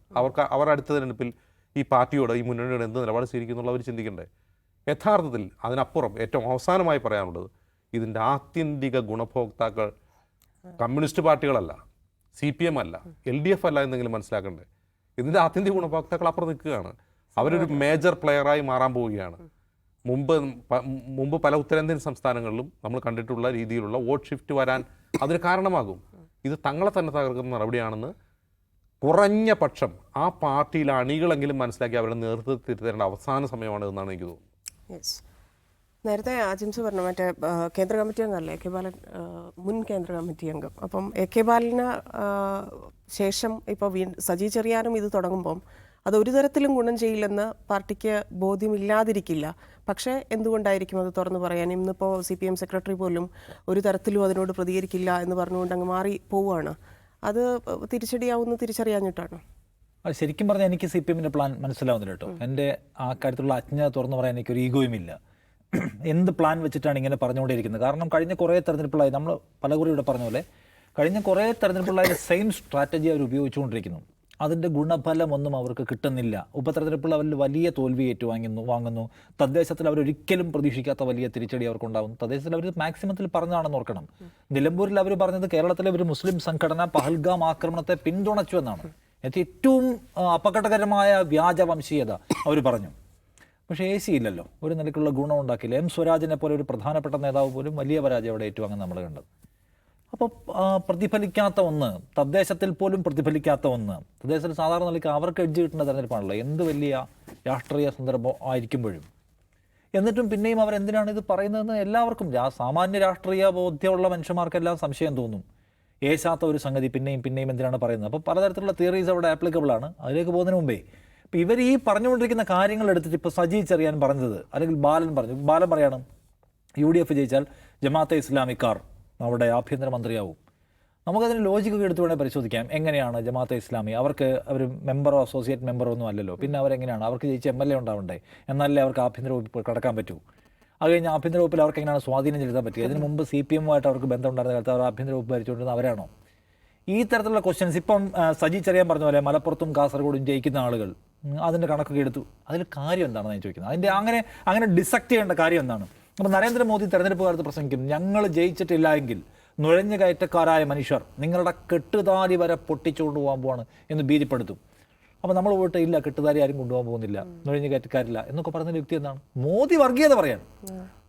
അവർ അടുത്ത തെരഞ്ഞെടുപ്പിൽ ഈ പാർട്ടിയോട്, ഈ മുന്നണിയോട് എന്ത് നിലപാട് സ്വീകരിക്കുന്നുള്ള അവർ ചിന്തിക്കണ്ടേ? യഥാർത്ഥത്തിൽ അതിനപ്പുറം ഏറ്റവും അവസാനമായി പറയാനുള്ളത്, ഇതിൻ്റെ ആത്യന്തിക ഗുണഭോക്താക്കൾ കമ്മ്യൂണിസ്റ്റ് പാർട്ടികളല്ല, CPM അല്ല, LDF അല്ല എന്നെങ്കിലും മനസ്സിലാക്കണ്ടേ? ഇതിൻ്റെ ആത്യന്തിക ഗുണഭോക്താക്കൾ അപ്പുറം നിൽക്കുകയാണ്. അവരൊരു മേജർ പ്ലെയറായി മാറാൻ പോവുകയാണ്. മുമ്പ് പല ഉത്തരേന്ത്യൻ സംസ്ഥാനങ്ങളിലും നമ്മൾ കണ്ടിട്ടുള്ള രീതിയിലുള്ള വോട്ട് ഷിഫ്റ്റ് വരാൻ അതിന് കാരണമാകും. ഇത് തങ്ങളെ തന്നെ തകർക്കുന്ന നടപടിയാണെന്ന് കുറഞ്ഞ പക്ഷം ആ പാർട്ടിയിലെ അണികളെങ്കിലും മനസ്സിലാക്കി അവരുടെ നേതൃത്വത്തിൽ തിരുത്തേണ്ട അവസാന സമയമാണ് എന്നാണ് എനിക്ക് തോന്നുന്നത്. നേരത്തെ ആജിംസ് പറഞ്ഞു മറ്റേ കേന്ദ്ര കമ്മിറ്റി അംഗമല്ലേ AK ബാലൻ, മുൻ കേന്ദ്ര കമ്മിറ്റി അംഗം. അപ്പം AK ബാലന് ശേഷം ഇപ്പോൾ സജി ചെറിയാനും ഇത് തുടങ്ങുമ്പം അത് ഒരു തരത്തിലും ഗുണം ചെയ്യില്ലെന്ന് പാർട്ടിക്ക് ബോധ്യമില്ലാതിരിക്കില്ല. പക്ഷേ എന്തുകൊണ്ടായിരിക്കും അത് തുറന്നു പറയാൻ? ഇന്നിപ്പോൾ CPM സെക്രട്ടറി പോലും ഒരു തരത്തിലും അതിനോട് പ്രതികരിക്കില്ല എന്ന് പറഞ്ഞുകൊണ്ട് അങ്ങ് മാറി പോവുകയാണ്. അത് തിരിച്ചടിയാവുന്ന തിരിച്ചറിയാഞ്ഞിട്ടാണ്. അത് ശരിക്കും പറഞ്ഞാൽ എനിക്ക് CPM-ൻ്റെ പ്ലാൻ മനസ്സിലാവുന്നില്ല കേട്ടോ. എൻ്റെ ആ കാര്യത്തിലുള്ള അജ്ഞത തുറന്നു പറയാൻ എനിക്കൊരു ഈഗോയും ഇല്ല. എന്ത് പ്ലാൻ വെച്ചിട്ടാണ് ഇങ്ങനെ പറഞ്ഞുകൊണ്ടിരിക്കുന്നത്? കാരണം കഴിഞ്ഞ കുറേ തെരഞ്ഞെടുപ്പുകളായി നമ്മൾ പലകുറി ഇവിടെ പറഞ്ഞ പോലെ കഴിഞ്ഞ കുറേ തെരഞ്ഞെടുപ്പുകളായി സെയിം സ്ട്രാറ്റജി അവർ ഉപയോഗിച്ചുകൊണ്ടിരിക്കുന്നു. അതിൻ്റെ ഗുണഫലമൊന്നും അവർക്ക് കിട്ടുന്നില്ല. ഉപതെരഞ്ഞെടുപ്പിൽ അവർ വലിയ തോൽവി വാങ്ങുന്നു. തദ്ദേശത്തിൽ അവരൊരിക്കലും പ്രതീക്ഷിക്കാത്ത വലിയ തിരിച്ചടി അവർക്കുണ്ടാകുന്നു. തദ്ദേശത്തിൽ അവർ മാക്സിമത്തിൽ പറഞ്ഞതാണെന്ന് ഓർക്കണം. നിലമ്പൂരിൽ അവർ പറഞ്ഞത് കേരളത്തിലെ ഒരു മുസ്ലിം സംഘടന പഹൽഗാം ആക്രമണത്തെ പിന്തുണച്ചു എന്നാണ്. ഏറ്റവും അപകടകരമായ വ്യാജ വംശീയത അവർ പറഞ്ഞു. പക്ഷേ AC ഇല്ലല്ലോ, ഒരു നിലയ്ക്കുള്ള ഗുണം ഉണ്ടാക്കില്ല. സ്വരാജിനെ പോലെ ഒരു പ്രധാനപ്പെട്ട നേതാവ് പോലും വലിയ പരാജയം അവിടെ ഏറ്റുവാങ്ങാൻ നമ്മൾ കണ്ടത്. അപ്പോൾ പ്രതിഫലിക്കാത്ത ഒന്ന്, തദ്ദേശത്തിൽ പോലും പ്രതിഫലിക്കാത്ത ഒന്ന്, തദ്ദേശത്തിൽ സാധാരണ നിലയ്ക്ക് അവർക്ക് എഡ്ജ് കിട്ടുന്ന തെരഞ്ഞെടുപ്പാണല്ലോ, എന്ത് വലിയ രാഷ്ട്രീയ സന്ദർഭം ആയിരിക്കുമ്പോഴും. എന്നിട്ടും പിന്നെയും അവരെന്തിനാണ് ഇത് പറയുന്നതെന്ന് എല്ലാവർക്കും, സാമാന്യ രാഷ്ട്രീയ ബോധ്യമുള്ള മനുഷ്യന്മാർക്കെല്ലാം സംശയം തോന്നും. ഏശാത്ത ഒരു സംഗതി പിന്നെയും എന്തിനാണ് പറയുന്നത്? അപ്പോൾ പലതരത്തിലുള്ള തിയറീസ് അവിടെ ആപ്ലിക്കബിൾ ആണ്. അതിലേക്ക് പോകുന്നതിന് മുമ്പേ ഇപ്പോൾ ഇവർ ഈ പറഞ്ഞുകൊണ്ടിരിക്കുന്ന കാര്യങ്ങൾ എടുത്തിട്ട് ഇപ്പോൾ സജി ചെറിയാൻ പറഞ്ഞത്, അല്ലെങ്കിൽ ബാലൻ പറയാണ് UDF ജയിച്ചാൽ ജമാഅത്തെ ഇസ്ലാമിക്കാർ അവിടെ ആഭ്യന്തരമന്ത്രിയാവും. നമുക്കതിന് ലോജിക്കൊക്കെ എടുത്തു വേണേൽ പരിശോധിക്കാം. എങ്ങനെയാണ് ജമാഅത്തെ ഇസ്ലാമി? അവർക്ക് അവർ മെമ്പറോ അസോസിയേറ്റ് മെമ്പറോ ഒന്നും അല്ലല്ലോ. പിന്നെ അവരെങ്ങനെയാണ്? അവർക്ക് ജയിച്ച MLA ഉണ്ടാവണ്ടേ, എന്നാലേ അവർക്ക് ആഭ്യന്തര വകുപ്പ് കടക്കാൻ പറ്റൂ. അത് കഴിഞ്ഞ് ആഭ്യന്തര വകുപ്പിൽ അവർക്ക് എങ്ങനെയാണ് സ്വാധീനം ചെലുത്താൻ പറ്റുക? ഇതിന് മുമ്പ് CPM-ഉമായിട്ട് അവർക്ക് ബന്ധമുണ്ടായിരുന്ന കാലത്ത് അവർ ആഭ്യന്തര വകുപ്പ് ഭരിച്ചുകൊണ്ടിരുന്ന അവരാണോ? ഈ തരത്തിലുള്ള ക്വസ്റ്റ്യൻസ് ഇപ്പം സജി ചെറിയാൻ പറഞ്ഞ പോലെ മലപ്പുറത്തും കാസർഗോഡും ജയിക്കുന്ന ആളുകൾ അതിൻ്റെ കണക്കൊക്കെ എടുത്തു. അതിൽ കാര്യം എന്താണെന്ന് ഞാൻ ചോദിക്കുന്നത്. അതിൻ്റെ അങ്ങനെ ഡിസക്ട് ചെയ്യേണ്ട കാര്യം എന്താണ്? അപ്പോൾ നരേന്ദ്രമോദി തെരഞ്ഞെടുപ്പ് കാലത്ത് പ്രസംഗിക്കും, ഞങ്ങൾ ജയിച്ചിട്ടില്ല എങ്കിൽ നുഴഞ്ഞു കയറ്റക്കാരായ മനുഷ്യർ നിങ്ങളുടെ കെട്ടുതാരി വരെ പൊട്ടിച്ചുകൊണ്ട് പോകാൻ പോവാണ് എന്ന് ഭീതിപ്പെടുത്തും. അപ്പോൾ നമ്മൾ പോയിട്ട് ഇല്ല, കെട്ടുതാരി ആരും കൊണ്ടുപോകാൻ പോകുന്നില്ല, നുഴഞ്ഞു കയറ്റക്കാരില്ല എന്നൊക്കെ പറയുന്ന വ്യക്തി എന്താണ്? മോദി വർഗീയത പറയാണ്.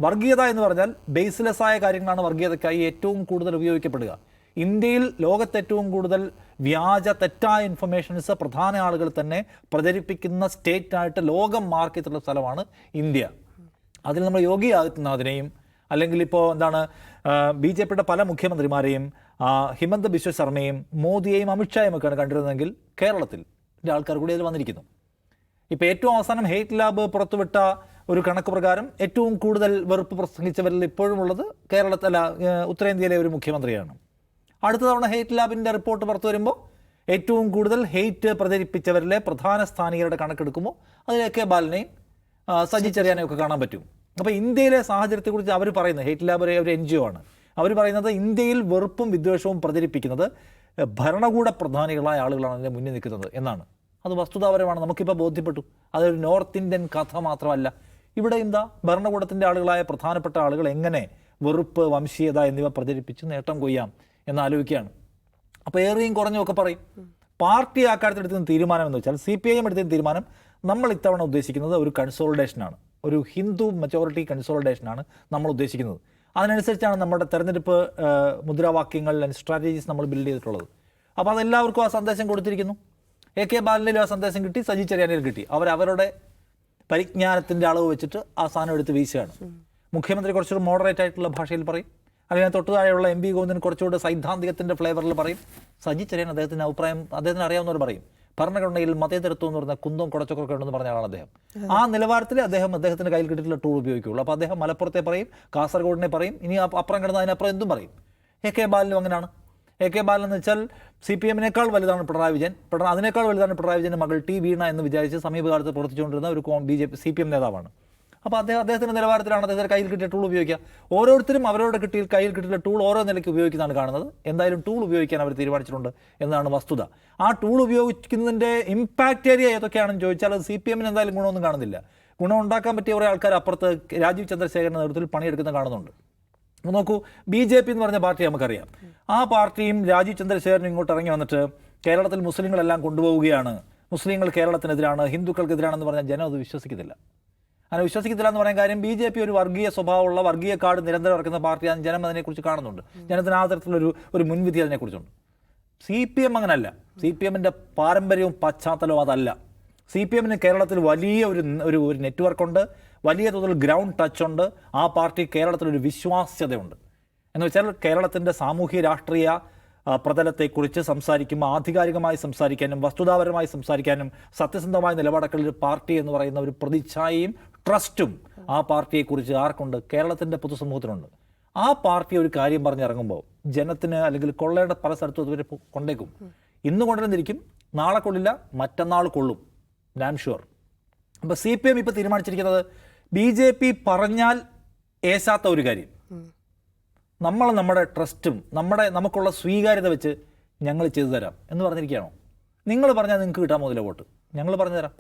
വർഗീയത എന്ന് പറഞ്ഞാൽ ബേസ്ലെസ് ആയ കാര്യങ്ങളാണ് വർഗീയതയ്ക്കായി ഏറ്റവും കൂടുതൽ ഉപയോഗിക്കപ്പെടുക. ഇന്ത്യയിൽ ലോകത്ത് ഏറ്റവും കൂടുതൽ വ്യാജ തെറ്റായ ഇൻഫർമേഷൻസ് പ്രധാന ആളുകൾ തന്നെ പ്രചരിപ്പിക്കുന്ന സ്റ്റേറ്റായിട്ട് ലോകം മാർക്ക് ചെയ്തിട്ടുള്ള സ്ഥലമാണ് ഇന്ത്യ. അതിൽ നമ്മൾ യോഗി ആദിത്യനാഥിനെയും അല്ലെങ്കിൽ ഇപ്പോൾ BJP-യുടെ പല മുഖ്യമന്ത്രിമാരെയും ഹിമന്ത ബിശ്വ ശർമ്മയും മോദിയെയും അമിത്ഷായും ഒക്കെയാണ് കണ്ടിരുന്നതെങ്കിൽ കേരളത്തിൽ ആൾക്കാർ കൂടി അതിൽ വന്നിരിക്കുന്നു. ഇപ്പോൾ ഏറ്റവും അവസാനം ഹെയ്റ്റ് ലാബ് പുറത്തുവിട്ട ഒരു കണക്ക് പ്രകാരം ഏറ്റവും കൂടുതൽ വെറുപ്പ് പ്രസംഗിച്ചവരിൽ ഇപ്പോഴും ഉള്ളത് ഉത്തരേന്ത്യയിലെ ഒരു മുഖ്യമന്ത്രിയാണ്. അടുത്ത തവണ ഹെയ്റ്റ് ലാബിൻ്റെ റിപ്പോർട്ട് പുറത്തു വരുമ്പോൾ ഏറ്റവും കൂടുതൽ ഹെയ്റ്റ് പ്രചരിപ്പിച്ചവരിലെ പ്രധാന സ്ഥാനികരുടെ കണക്കെടുക്കുമ്പോൾ അതിൽ AK ബാലനെയും സജി ചെറിയാനെയും ഒക്കെ കാണാൻ പറ്റും. അപ്പോൾ ഇന്ത്യയിലെ സാഹചര്യത്തെക്കുറിച്ച് അവർ പറയുന്നത്, ഹെയ്റ്റ് ലാബ് ഒരു NGO ആണ്, അവർ പറയുന്നത് ഇന്ത്യയിൽ വെറുപ്പും വിദ്വേഷവും പ്രചരിപ്പിക്കുന്നത് ഭരണകൂട പ്രധാനികളായ ആളുകളാണ് അതിൻ്റെ മുന്നിൽ നിൽക്കുന്നത് എന്നാണ്. അത് വസ്തുതാപരമാണ്, നമുക്കിപ്പോൾ ബോധ്യപ്പെട്ടു. അതൊരു നോർത്ത് ഇന്ത്യൻ കഥ മാത്രമല്ല. ഇവിടെ ഭരണകൂടത്തിൻ്റെ ആളുകളായ പ്രധാനപ്പെട്ട ആളുകൾ എങ്ങനെ വെറുപ്പ്, വംശീയത എന്നിവ പ്രചരിപ്പിച്ച് നേട്ടം കൊയ്യാം എന്നാലോചിക്കുകയാണ്. അപ്പോൾ ഏറെയും കുറഞ്ഞൊക്കെ പറയും. പാർട്ടി ആ കാര്യത്തിൽ എടുക്കുന്ന തീരുമാനം എന്ന് വെച്ചാൽ CPIM എടുത്ത തീരുമാനം, നമ്മൾ ഇത്തവണ ഉദ്ദേശിക്കുന്നത് ഒരു കൺസോളിഡേഷനാണ്, ഒരു ഹിന്ദു മെജോറിറ്റി കൺസോളിഡേഷനാണ് നമ്മൾ ഉദ്ദേശിക്കുന്നത്. അതിനനുസരിച്ചാണ് നമ്മുടെ തെരഞ്ഞെടുപ്പ് മുദ്രാവാക്യങ്ങൾ ആൻഡ് സ്ട്രാറ്റജീസ് നമ്മൾ ബിൽഡ് ചെയ്തിട്ടുള്ളത്. അപ്പോൾ അതെല്ലാവർക്കും ആ സന്ദേശം കൊടുത്തിരിക്കുന്നു. AK ബാലനിലും ആ സന്ദേശം കിട്ടി, സജി ചെറിയാനിലും കിട്ടി. അവരവരുടെ പരിജ്ഞാനത്തിൻ്റെ അളവ് വെച്ചിട്ട് ആ സാധനം എടുത്ത് വീശുകയാണ്. മുഖ്യമന്ത്രി കുറച്ചുകൂടി മോഡറേറ്റ് ആയിട്ടുള്ള ഭാഷയിൽ പറയും, അല്ലെങ്കിൽ തൊട്ടു താഴെയുള്ള MB ഗോവിന്ദൻ കുറച്ചുകൂടി സൈദ്ധാന്തികത്തിൻ്റെ ഫ്ലേവറിൽ പറയും. സജി ചെറിയാൻ അദ്ദേഹത്തിൻ്റെ അഭിപ്രായം അദ്ദേഹത്തിന് അറിയാവുന്നവർ പറയും. ഭരണഘടനയിൽ മതേതരത്വം എന്ന് പറഞ്ഞാൽ കുന്തവും കുടച്ചൊക്കെ ഉണ്ടെന്ന് പറഞ്ഞ ആളാണ് അദ്ദേഹം. ആ നിലവാരത്തിൽ അദ്ദേഹത്തിൻ്റെ കയ്യിൽ കിട്ടിയിട്ടുള്ള ടൂൾ ഉപയോഗിക്കുകയുള്ളൂ. അപ്പോൾ അദ്ദേഹം മലപ്പുറത്തെ പറയും, കാസർഗോഡിനെ പറയും, ഇനി അപ്പുറം കിടന്ന് അതിനപ്പുറം എന്തും പറയും. AK ബാലനും അങ്ങനെയാണ്. AK ബാലൻ എന്ന് വെച്ചാൽ CPM-നേക്കാൾ വലുതാണ് പിണറായി വിജയൻ. അതിനേക്കാൾ വലുതാണ് പിണറായി വിജയൻ്റെ മകൾ T വീണ എന്ന് വിചാരിച്ച് സമീപകാലത്ത് പ്രവർത്തിച്ചുകൊണ്ടിരുന്ന ഒരു CPM നേതാവാണ്. അപ്പോൾ അദ്ദേഹത്തിൻ്റെ നിലവാരത്തിലാണ് അദ്ദേഹത്തിൻ്റെ കയ്യിൽ കിട്ടിയ ടൂൾ ഉപയോഗിക്കുക. ഓരോരുത്തരും അവരോട് കയ്യിൽ കിട്ടിയ ടൂൾ ഓരോ നിലയ്ക്ക് ഉപയോഗിക്കുന്നതാണ് കാണുന്നത്. എന്തായാലും ടൂൾ ഉപയോഗിക്കാൻ അവർ തീരുമാനിച്ചിട്ടുണ്ട് എന്നതാണ് വസ്തുത. ആ ടൂൾ ഉപയോഗിക്കുന്നതിൻ്റെ ഇമ്പാക്റ്റ് ഏരിയ ഏതൊക്കെയാണെന്ന് ചോദിച്ചാൽ അത് CPM-ന് എന്തായാലും ഗുണമൊന്നും കാണുന്നില്ല. ഗുണം ഉണ്ടാക്കാൻ പറ്റിയ കുറേ ആൾക്കാർ അപ്പുറത്ത് രാജീവ് ചന്ദ്രശേഖരൻ്റെ നേതൃത്വത്തിൽ പണിയെടുക്കുന്ന കാണുന്നുണ്ട്. നോക്കൂ, BJP എന്ന് പറഞ്ഞ പാർട്ടി നമുക്കറിയാം. ആ പാർട്ടിയും രാജീവ് ചന്ദ്രശേഖരനും ഇങ്ങോട്ട് ഇറങ്ങി വന്നിട്ട് കേരളത്തിൽ മുസ്ലിങ്ങളെല്ലാം കൊണ്ടുപോവുകയാണ്, മുസ്ലിങ്ങൾ കേരളത്തിനെതിരാണ്, ഹിന്ദുക്കൾക്കെതിരാണെന്ന് പറഞ്ഞാൽ ജനം അത് വിശ്വസിക്കത്തില്ല. അങ്ങനെ വിശ്വസിക്കത്തില്ല എന്ന് പറയാൻ കാര്യം BJP ഒരു വർഗീയ സ്വഭാവമുള്ള, വർഗീയ കാർഡ് നിരന്തരം ഇറക്കുന്ന പാർട്ടിയാണ്. ജനം അതിനെക്കുറിച്ച് കാണുന്നുണ്ട്. ജനത്തിന് ആ തരത്തിലൊരു മുൻവിധി അതിനെക്കുറിച്ചുണ്ട്. CPM അങ്ങനല്ല. CPM-ൻ്റെ പാരമ്പര്യവും പശ്ചാത്തലവും അതല്ല. CPM-ന് കേരളത്തിൽ വലിയ ഒരു നെറ്റ്വർക്കുണ്ട്, വലിയ തോതിൽ ഗ്രൗണ്ട് ടച്ച് ഉണ്ട്. ആ പാർട്ടി കേരളത്തിലൊരു വിശ്വാസ്യതയുണ്ട്. എന്ന് വെച്ചാൽ കേരളത്തിൻ്റെ സാമൂഹ്യ രാഷ്ട്രീയ പ്രതലത്തെക്കുറിച്ച് സംസാരിക്കുമ്പോൾ ആധികാരികമായി സംസാരിക്കാനും വസ്തുതാപരമായി സംസാരിക്കാനും സത്യസന്ധമായ നിലപാടുകളിൽ പാർട്ടി എന്ന് പറയുന്ന ഒരു പ്രതിച്ഛായയും ട്രസ്റ്റും ആ പാർട്ടിയെക്കുറിച്ച് ആർക്കുണ്ട്? കേരളത്തിൻ്റെ പൊതുസമൂഹത്തിനുണ്ട്. ആ പാർട്ടി ഒരു കാര്യം പറഞ്ഞിറങ്ങുമ്പോൾ ജനത്തിന് അല്ലെങ്കിൽ കൊള്ളയുടെ പല സ്ഥലത്തും അതുവരെ കൊണ്ടേക്കും. ഇന്ന് കൊണ്ടുവന്നിരിക്കും, നാളെ കൊള്ളില്ല, മറ്റന്നാൾ കൊള്ളും, ഡാം ഷുവർ. അപ്പോൾ CPM ഇപ്പോൾ തീരുമാനിച്ചിരിക്കുന്നത് BJP പറഞ്ഞാൽ ഏശാത്ത ഒരു കാര്യം, നമ്മുടെ ട്രസ്റ്റും നമുക്കുള്ള സ്വീകാര്യത വെച്ച് ഞങ്ങൾ ചെയ്തു തരാം എന്ന് പറഞ്ഞിരിക്കുകയാണോ? നിങ്ങൾ പറഞ്ഞാൽ നിങ്ങൾക്ക് കിട്ടാൻ പോകുന്നില്ല വോട്ട്, ഞങ്ങൾ പറഞ്ഞു തരാം.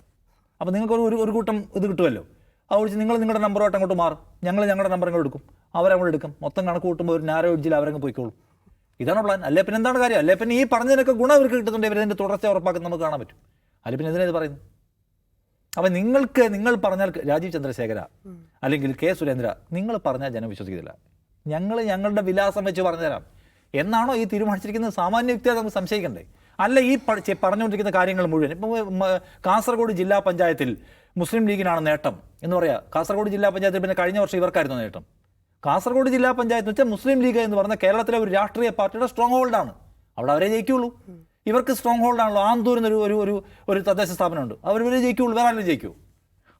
അപ്പോൾ നിങ്ങൾക്ക് ഒരു കൂട്ടം ഇത് കിട്ടുമല്ലോ. അത് വിളിച്ച് നിങ്ങൾ നിങ്ങളുടെ നമ്പറുമായിട്ട് അങ്ങോട്ട് മാറും, ഞങ്ങൾ ഞങ്ങളുടെ നമ്പർ അങ്ങോട്ട് എടുക്കും, അവരങ്ങോട്ട് എടുക്കും. മൊത്തം കണക്ക് കൂട്ടുമ്പോൾ ഒരു നാരോ എഡ്ജിൽ അവരങ്ങ് പോയിക്കോളും. ഇതാണ് പ്ലാൻ. അല്ലേ പിന്നെ എന്താണ് കാര്യം? അല്ലേ പിന്നെ ഈ പറഞ്ഞതിനൊക്കെ ഗുണം ഇവർക്ക് കിട്ടുന്നുണ്ട്, ഇവരതിൻ്റെ തുടർച്ച ഉറപ്പാക്കുന്നത് നമുക്ക് കാണാൻ പറ്റും. അല്ലെ പിന്നെ എന്തിനാ ഇത് പറയുന്നത്? അപ്പം നിങ്ങൾ പറഞ്ഞാൽ രാജീവ് ചന്ദ്രശേഖര അല്ലെങ്കിൽ K. സുരേന്ദ്ര, നിങ്ങൾ പറഞ്ഞാൽ ജനം വിശ്വസിക്കുന്നില്ല, ഞങ്ങൾ ഞങ്ങളുടെ വിലാസം വെച്ച് പറഞ്ഞുതരാം എന്നാണോ ഈ തീരുമാനിച്ചിരിക്കുന്നത്? സാമാന്യ വ്യക്തിയെ നമുക്ക് സംശയിക്കണ്ടേ? അല്ല, ഈ പറഞ്ഞുകൊണ്ടിരിക്കുന്ന കാര്യങ്ങൾ മുഴുവൻ ഇപ്പം കാസർഗോഡ് ജില്ലാ പഞ്ചായത്തിൽ മുസ്ലിം ലീഗിനാണ് നേട്ടം എന്ന് പറയാം. കാസർഗോഡ് ജില്ലാ പഞ്ചായത്തിൽ പിന്നെ കഴിഞ്ഞ വർഷം ഇവർക്കായിരുന്നു നേട്ടം. കാസർഗോഡ് ജില്ലാ പഞ്ചായത്ത് വെച്ചാൽ മുസ്ലിം ലീഗ് എന്ന് പറഞ്ഞ കേരളത്തിലെ ഒരു രാഷ്ട്രീയ പാർട്ടിയുടെ സ്ട്രോങ് ഹോൾഡാണ്. അവിടെ അവരെ ജയിക്കുള്ളൂ. ഇവർക്ക് സ്ട്രോങ് ഹോൾഡാണല്ലോ. ആന്തൂരിൽ ഒരു തദ്ദേശ സ്ഥാപനമുണ്ട്, അവരെ ജയിക്കുള്ളൂ, വേറെ ആരും ജയിക്കൂ.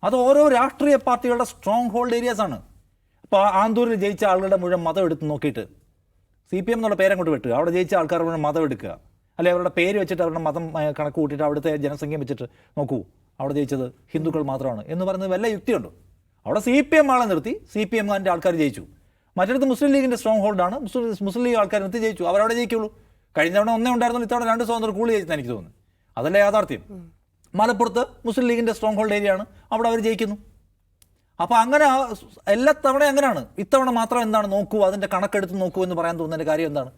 അത് ഓരോ രാഷ്ട്രീയ പാർട്ടികളുടെ സ്ട്രോങ് ഹോൾഡ് ഏരിയാസ് ആണ്. അപ്പോൾ ആന്തൂരിൽ ജയിച്ച ആളുകളുടെ മുഴുവൻ മതം എടുത്ത് നോക്കിയിട്ട് CPM എന്നുള്ള പേരങ്ങോട്ട് വെട്ടുക, അവിടെ ജയിച്ച ആൾക്കാർ മുഴുവൻ മതം എടുക്കുക, അല്ലെങ്കിൽ അവരുടെ പേര് വെച്ചിട്ട് അവരുടെ മതം കണക്ക് കൂട്ടിയിട്ട് അവിടുത്തെ ജനസംഖ്യ വെച്ചിട്ട് നോക്കൂ അവിടെ ജയിച്ചത് ഹിന്ദുക്കൾ മാത്രമാണ് എന്ന് പറയുന്നത് വല്ല യുക്തിയുണ്ടോ? അവിടെ CPM ആളെ നിർത്തി CPM-കാരൻ്റെ ആൾക്കാർ ജയിച്ചു. മറ്റിടത്ത് മുസ്ലിം ലീഗിൻ്റെ സ്ട്രോങ് ഹോൾഡാണ്, മുസ്ലിം ലീഗ് ആൾക്കാർ നിർത്തി ജയിച്ചു, അവരവിടെ ജയിക്കുള്ളൂ. കഴിഞ്ഞ തവണ ഒന്നേ ഉണ്ടായിരുന്നു, ഇത്തവണ 2 സ്വതന്ത്ര കൂളി ജയിച്ചെന്ന് എനിക്ക് തോന്നുന്നു. അതല്ല യാഥാർത്ഥ്യം. മലപ്പുറത്ത് മുസ്ലിം ലീഗിൻ്റെ സ്ട്രോങ് ഹോൾഡ് ഏരിയയാണ്, അവിടെ അവർ ജയിക്കുന്നു. അപ്പോൾ അങ്ങനെ എല്ലാ തവണ അങ്ങനെയാണ്. ഇത്തവണ മാത്രം എന്താണ് നോക്കൂ, അതിൻ്റെ കണക്കെടുത്ത് നോക്കൂ എന്ന് പറയാൻ തോന്നുന്നതിൻ്റെ കാര്യം എന്താണ്?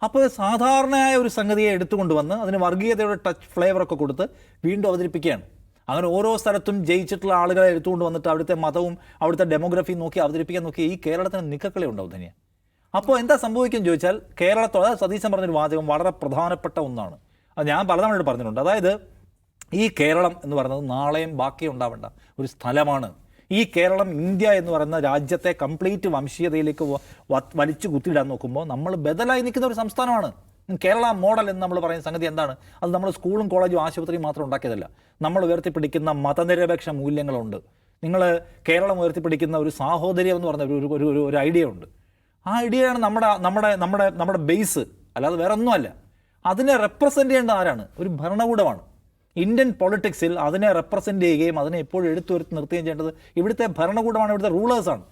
അപ്പോൾ സാധാരണയായ ഒരു സംഗതിയെ എടുത്തുകൊണ്ടുവന്ന് അതിന് വർഗീയതയുടെ ടച്ച് ഫ്ലേവറൊക്കെ കൊടുത്ത് വീണ്ടും അവതരിപ്പിക്കുകയാണ്. അങ്ങനെ ഓരോ സ്ഥലത്തും ജയിച്ചിട്ടുള്ള ആളുകളെ എടുത്തുകൊണ്ട് വന്നിട്ട് അവിടുത്തെ മതവും അവിടുത്തെ ഡെമോഗ്രഫിയും നോക്കി അവതരിപ്പിക്കാൻ നോക്കി ഈ കേരളത്തിന് നിക്കക്കളി ഉണ്ടാവും തന്നെയാണ്. അപ്പോൾ എന്താ സംഭവിക്കുമെന്ന് ചോദിച്ചാൽ, കേരളത്തോട് സതീശൻ പറഞ്ഞൊരു വാചകം വളരെ പ്രധാനപ്പെട്ട ഒന്നാണ്. അത് ഞാൻ പലതവണ പറഞ്ഞിട്ടുണ്ട്. അതായത് ഈ കേരളം എന്ന് പറയുന്നത് നാളെയും ബാക്കി ഉണ്ടാവേണ്ട ഒരു സ്ഥലമാണ്. ഈ കേരളം ഇന്ത്യ എന്ന് പറയുന്ന രാജ്യത്തെ കംപ്ലീറ്റ് വംശീയതയിലേക്ക് വലിച്ചു കുത്തിയിടാൻ നോക്കുമ്പോൾ നമ്മൾ ബദലായി നിൽക്കുന്ന ഒരു സംസ്ഥാനമാണ്. കേരള മോഡൽ എന്ന് നമ്മൾ പറയുന്ന സംഗതി എന്താണ്? അത് നമ്മൾ സ്കൂളും കോളേജും ആശുപത്രിയും മാത്രം ഉണ്ടാക്കിയതല്ല. നമ്മൾ ഉയർത്തിപ്പിടിക്കുന്ന മതനിരപേക്ഷ മൂല്യങ്ങളുണ്ട്. നിങ്ങൾ കേരളം ഉയർത്തിപ്പിടിക്കുന്ന ഒരു സാഹോദര്യം എന്ന് പറഞ്ഞ ഒരു ഐഡിയ ഉണ്ട്. ആ ഐഡിയയാണ് നമ്മുടെ ബേസ്, അല്ലാതെ വേറെ ഒന്നുമല്ല. അതിനെ റെപ്രസെൻ്റ് ചെയ്യേണ്ട ആരാണ്? ഒരു ഭരണകൂടമാണ്. ഇന്ത്യൻ പൊളിറ്റിക്സിൽ അതിനെ റെപ്രസെൻ്റ് ചെയ്യുകയും അതിനെ എപ്പോഴും എടുത്തുവരുത്തി നിർത്തുകയും ചെയ്യേണ്ടത് ഇവിടുത്തെ ഭരണകൂടമാണ്, ഇവിടുത്തെ റൂളേഴ്സാണ്.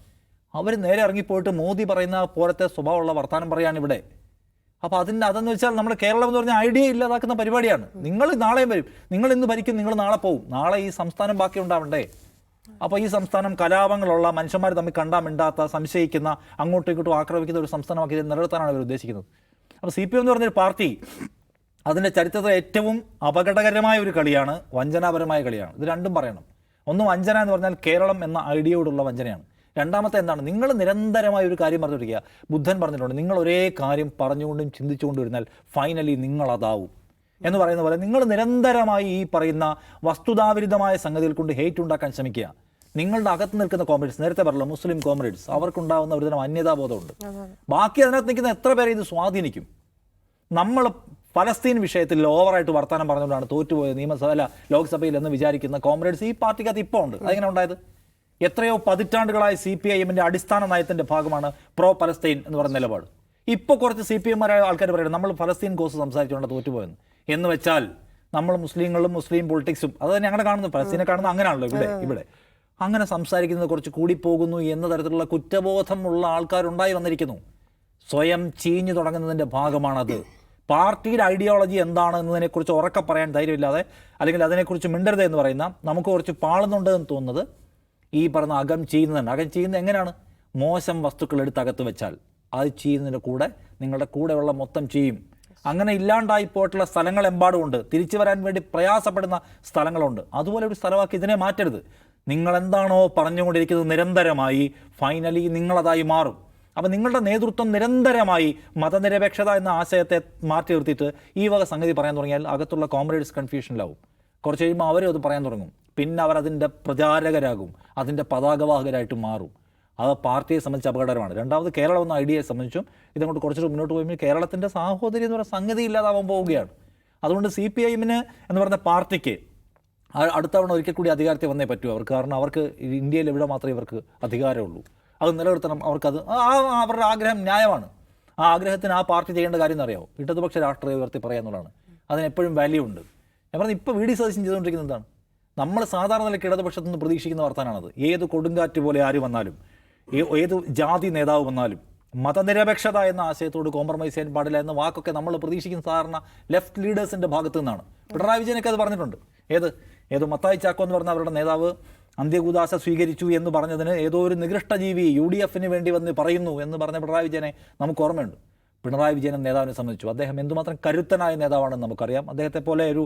അവർ നേരെ ഇറങ്ങിപ്പോയിട്ട് മോദി പറയുന്ന പോലത്തെ സ്വഭാവമുള്ള വർത്തമാനം പറയാണ് ഇവിടെ. അപ്പോൾ അതെന്ന് വെച്ചാൽ നമ്മുടെ കേരളം എന്ന് പറഞ്ഞാൽ ഐഡിയ ഇല്ലാതാക്കുന്ന പരിപാടിയാണ്. നിങ്ങൾ നാളെയും വരും, നിങ്ങൾ ഇന്ന് ഭരിക്കും, നിങ്ങൾ നാളെ പോവും. നാളെ ഈ സംസ്ഥാനം ബാക്കി ഉണ്ടാവണ്ടേ? അപ്പോൾ ഈ സംസ്ഥാനം കലാപങ്ങളുള്ള, മനുഷ്യന്മാർ തമ്മിൽ കണ്ടാൽ മിണ്ടാത്ത, സംശയിക്കുന്ന, അങ്ങോട്ടും ഇങ്ങോട്ടും ആക്രമിക്കുന്ന ഒരു സംസ്ഥാനമാക്കി നിലനിർത്താനാണ് അവർ ഉദ്ദേശിക്കുന്നത്. അപ്പോൾ CPM എന്ന് പറഞ്ഞൊരു പാർട്ടി അതിൻ്റെ ചരിത്രത്തിൽ ഏറ്റവും അപകടകരമായ ഒരു കളിയാണ്, വഞ്ചനാപരമായ കളിയാണ്. ഇത് രണ്ടും പറയണം. ഒന്ന് വഞ്ചന എന്ന് പറഞ്ഞാൽ കേരളം എന്ന ഐഡിയയോടുള്ള വഞ്ചനയാണ്. രണ്ടാമത്തെ എന്താണ്? നിങ്ങൾ നിരന്തരമായ ഒരു കാര്യം പറഞ്ഞിരിക്കുക. ബുദ്ധൻ പറഞ്ഞിട്ടുണ്ട്, നിങ്ങൾ ഒരേ കാര്യം പറഞ്ഞുകൊണ്ടും ചിന്തിച്ചുകൊണ്ടും ഇരുന്നാൽ ഫൈനലി നിങ്ങളതാവും എന്ന് പറയുന്ന പോലെ നിങ്ങൾ നിരന്തരമായി ഈ പറയുന്ന വസ്തുതാവിരുദ്ധമായ സംഗതികൾ കൊണ്ട് ഹേറ്റ് ഉണ്ടാക്കാൻ ശ്രമിക്കുക. നിങ്ങളുടെ അകത്ത് നിൽക്കുന്ന കോമ്രേഡ്സ്, നേരത്തെ പറഞ്ഞല്ലോ മുസ്ലിം കോമ്രേഡ്സ്, അവർക്കുണ്ടാകുന്ന ഒരുതരം അന്യതാബോധമുണ്ട്. ബാക്കി അതിനകത്ത് നിൽക്കുന്ന എത്ര പേരെ ഇത് സ്വാധീനിക്കും? നമ്മൾ ഫലസ്തീൻ വിഷയത്തിൽ ഓവറായിട്ട് വർത്തമാനം പറഞ്ഞുകൊണ്ടാണ് തോറ്റുപോയത് ലോക്സഭയിൽ എന്ന് വിചാരിക്കുന്ന കോമ്രേഡ്സ് ഈ പാർട്ടിക്കകത്ത് ഇപ്പോൾ ഉണ്ട്. അതെങ്ങനെ ഉണ്ടായത്? എത്രയോ പതിറ്റാണ്ടുകളായി CPIM-ന്റെ അടിസ്ഥാന നയത്തിൻ്റെ ഭാഗമാണ് പ്രോ പലസ്തീൻ എന്ന് പറയുന്ന നിലപാട്. ഇപ്പോൾ കുറച്ച് CPM-മാരായ ആൾക്കാർ പറയുന്നത് നമ്മൾ ഫലസ്തീൻ കോസ് സംസാരിച്ചുകൊണ്ട് തോറ്റുപോയെന്ന്. എന്ന് വെച്ചാൽ നമ്മൾ മുസ്ലിങ്ങളും മുസ്ലിം പൊളിറ്റിക്സും അത് തന്നെ അങ്ങനെ കാണുന്നു, പലസ്തീനെ കാണുന്നത് അങ്ങനെയാണല്ലോ ഇവിടെ അങ്ങനെ സംസാരിക്കുന്നത് കുറച്ച് കൂടിപ്പോകുന്നു എന്ന തരത്തിലുള്ള കുറ്റബോധമുള്ള ആൾക്കാരുണ്ടായി വന്നിരിക്കുന്നു. സ്വയം ചീഞ്ഞു തുടങ്ങുന്നതിൻ്റെ ഭാഗമാണത്. പാർട്ടിയുടെ ഐഡിയോളജി എന്താണ് എന്നതിനെക്കുറിച്ച് ഉറക്കെ പറയാൻ ധൈര്യമില്ലാതെ, അല്ലെങ്കിൽ അതിനെക്കുറിച്ച് മിണ്ടരുത് എന്ന് പറയുന്ന, നമുക്ക് കുറച്ച് പാളുന്നുണ്ട് എന്ന് തോന്നുന്നത് ഈ പറഞ്ഞ അകം ചെയ്യുന്നതാണ്. അകം ചെയ്യുന്നത് എങ്ങനെയാണ്? മോശം വസ്തുക്കൾ എടുത്ത് അകത്ത് വെച്ചാൽ അത് ചെയ്യുന്നതിൻ്റെ കൂടെ നിങ്ങളുടെ കൂടെയുള്ള മൊത്തം ചെയ്യും. അങ്ങനെ ഇല്ലാണ്ടായി പോയിട്ടുള്ള സ്ഥലങ്ങളെമ്പാടുമുണ്ട്. തിരിച്ചു വരാൻ വേണ്ടി പ്രയാസപ്പെടുന്ന സ്ഥലങ്ങളുണ്ട്. അതുപോലെ ഒരു സ്ഥലമാക്കി ഇതിനെ മാറ്റരുത്. നിങ്ങളെന്താണോ പറഞ്ഞുകൊണ്ടിരിക്കുന്നത് നിരന്തരമായി ഫൈനലി നിങ്ങളതായി മാറും. അപ്പോൾ നിങ്ങളുടെ നേതൃത്വം നിരന്തരമായി മതനിരപേക്ഷത എന്ന ആശയത്തെ മാറ്റി നിർത്തിയിട്ട് ഈ വക സംഗതി പറയാൻ തുടങ്ങിയാൽ അകത്തുള്ള കോമ്രേഡ്സ് കൺഫ്യൂഷനിലാവും. കുറച്ച് കഴിയുമ്പോൾ അവരും അത് പറയാൻ തുടങ്ങും. പിന്നെ അവർ അതിൻ്റെ പ്രചാരകരാകും, അതിൻ്റെ പതാകവാഹകരായിട്ട് മാറും. അത് പാർട്ടിയെ സംബന്ധിച്ച് അപകടകരമാണ്. രണ്ടാമത് കേരളം എന്ന ഐഡിയയെ സംബന്ധിച്ചും ഇതങ്ങോട്ട് കുറച്ചുകൂടി മുന്നോട്ട് പോകുമ്പോൾ കേരളത്തിൻ്റെ സാഹോദര്യം എന്ന് പറയുന്ന സംഗതി ഇല്ലാതാവാൻ പോവുകയാണ്. അതുകൊണ്ട് CPIM എന്ന് പറഞ്ഞ പാർട്ടിക്ക് അടുത്ത തവണ ഒരിക്കൽ കൂടി അധികാരത്തിൽ വന്നേ പറ്റൂ അവർക്ക്. കാരണം അവർക്ക് ഇന്ത്യയിൽ എവിടെ മാത്രമേ ഇവർക്ക് അധികാരമുള്ളൂ. അത് നിലനിർത്തണം. അവർക്കത് അവരുടെ ആഗ്രഹം ന്യായമാണ്. ആ ആഗ്രഹത്തിന് ആ പാർട്ടി ചെയ്യേണ്ട കാര്യം എന്നറിയാമോ? ഇടതുപക്ഷ രാഷ്ട്രീയ ഉയർത്തി പറയാന്നുള്ളതാണ്. അതിനെപ്പോഴും വാല്യൂ ഉണ്ട്. ഞാൻ പറഞ്ഞത് ഇപ്പോൾ വി ഡി സതീശൻ ചെയ്തുകൊണ്ടിരിക്കുന്നത് എന്താണ്? നമ്മൾ സാധാരണ നിലയ്ക്ക് ഇടതുപക്ഷത്തു നിന്ന് പ്രതീക്ഷിക്കുന്ന വർത്താനാണത്. ഏത് കൊടുങ്കാറ്റ് പോലെ ആര് വന്നാലും, ഏത് ജാതി നേതാവ് വന്നാലും മതനിരപേക്ഷത എന്ന ആശയത്തോട് കോംപ്രമൈസ് ചെയ്യാൻ പാടില്ല എന്ന വാക്കൊക്കെ നമ്മൾ പ്രതീക്ഷിക്കുന്ന സാധാരണ ലെഫ്റ്റ് ലീഡേഴ്സിൻ്റെ ഭാഗത്തു നിന്നാണ്. പിണറായി വിജയനൊക്കെ അത് പറഞ്ഞിട്ടുണ്ട്. ഏത് മത്തായി ചാക്കോ എന്ന് പറഞ്ഞ അവരുടെ നേതാവ് അന്ത്യകൂദാശ സ്വീകരിച്ചു എന്ന് പറഞ്ഞതിന് ഏതോ ഒരു നികൃഷ്ടജീവി UDF വേണ്ടി വന്ന് പറയുന്നു എന്ന് പറഞ്ഞ പിണറായി വിജയനെ നമുക്ക് ഓർമ്മയുണ്ട്. പിണറായി വിജയൻ നേതാവിനെ സംബന്ധിച്ചു അദ്ദേഹം എന്തുമാത്രം കരുത്തനായ നേതാവാണെന്ന് നമുക്കറിയാം. അദ്ദേഹത്തെ പോലെ ഒരു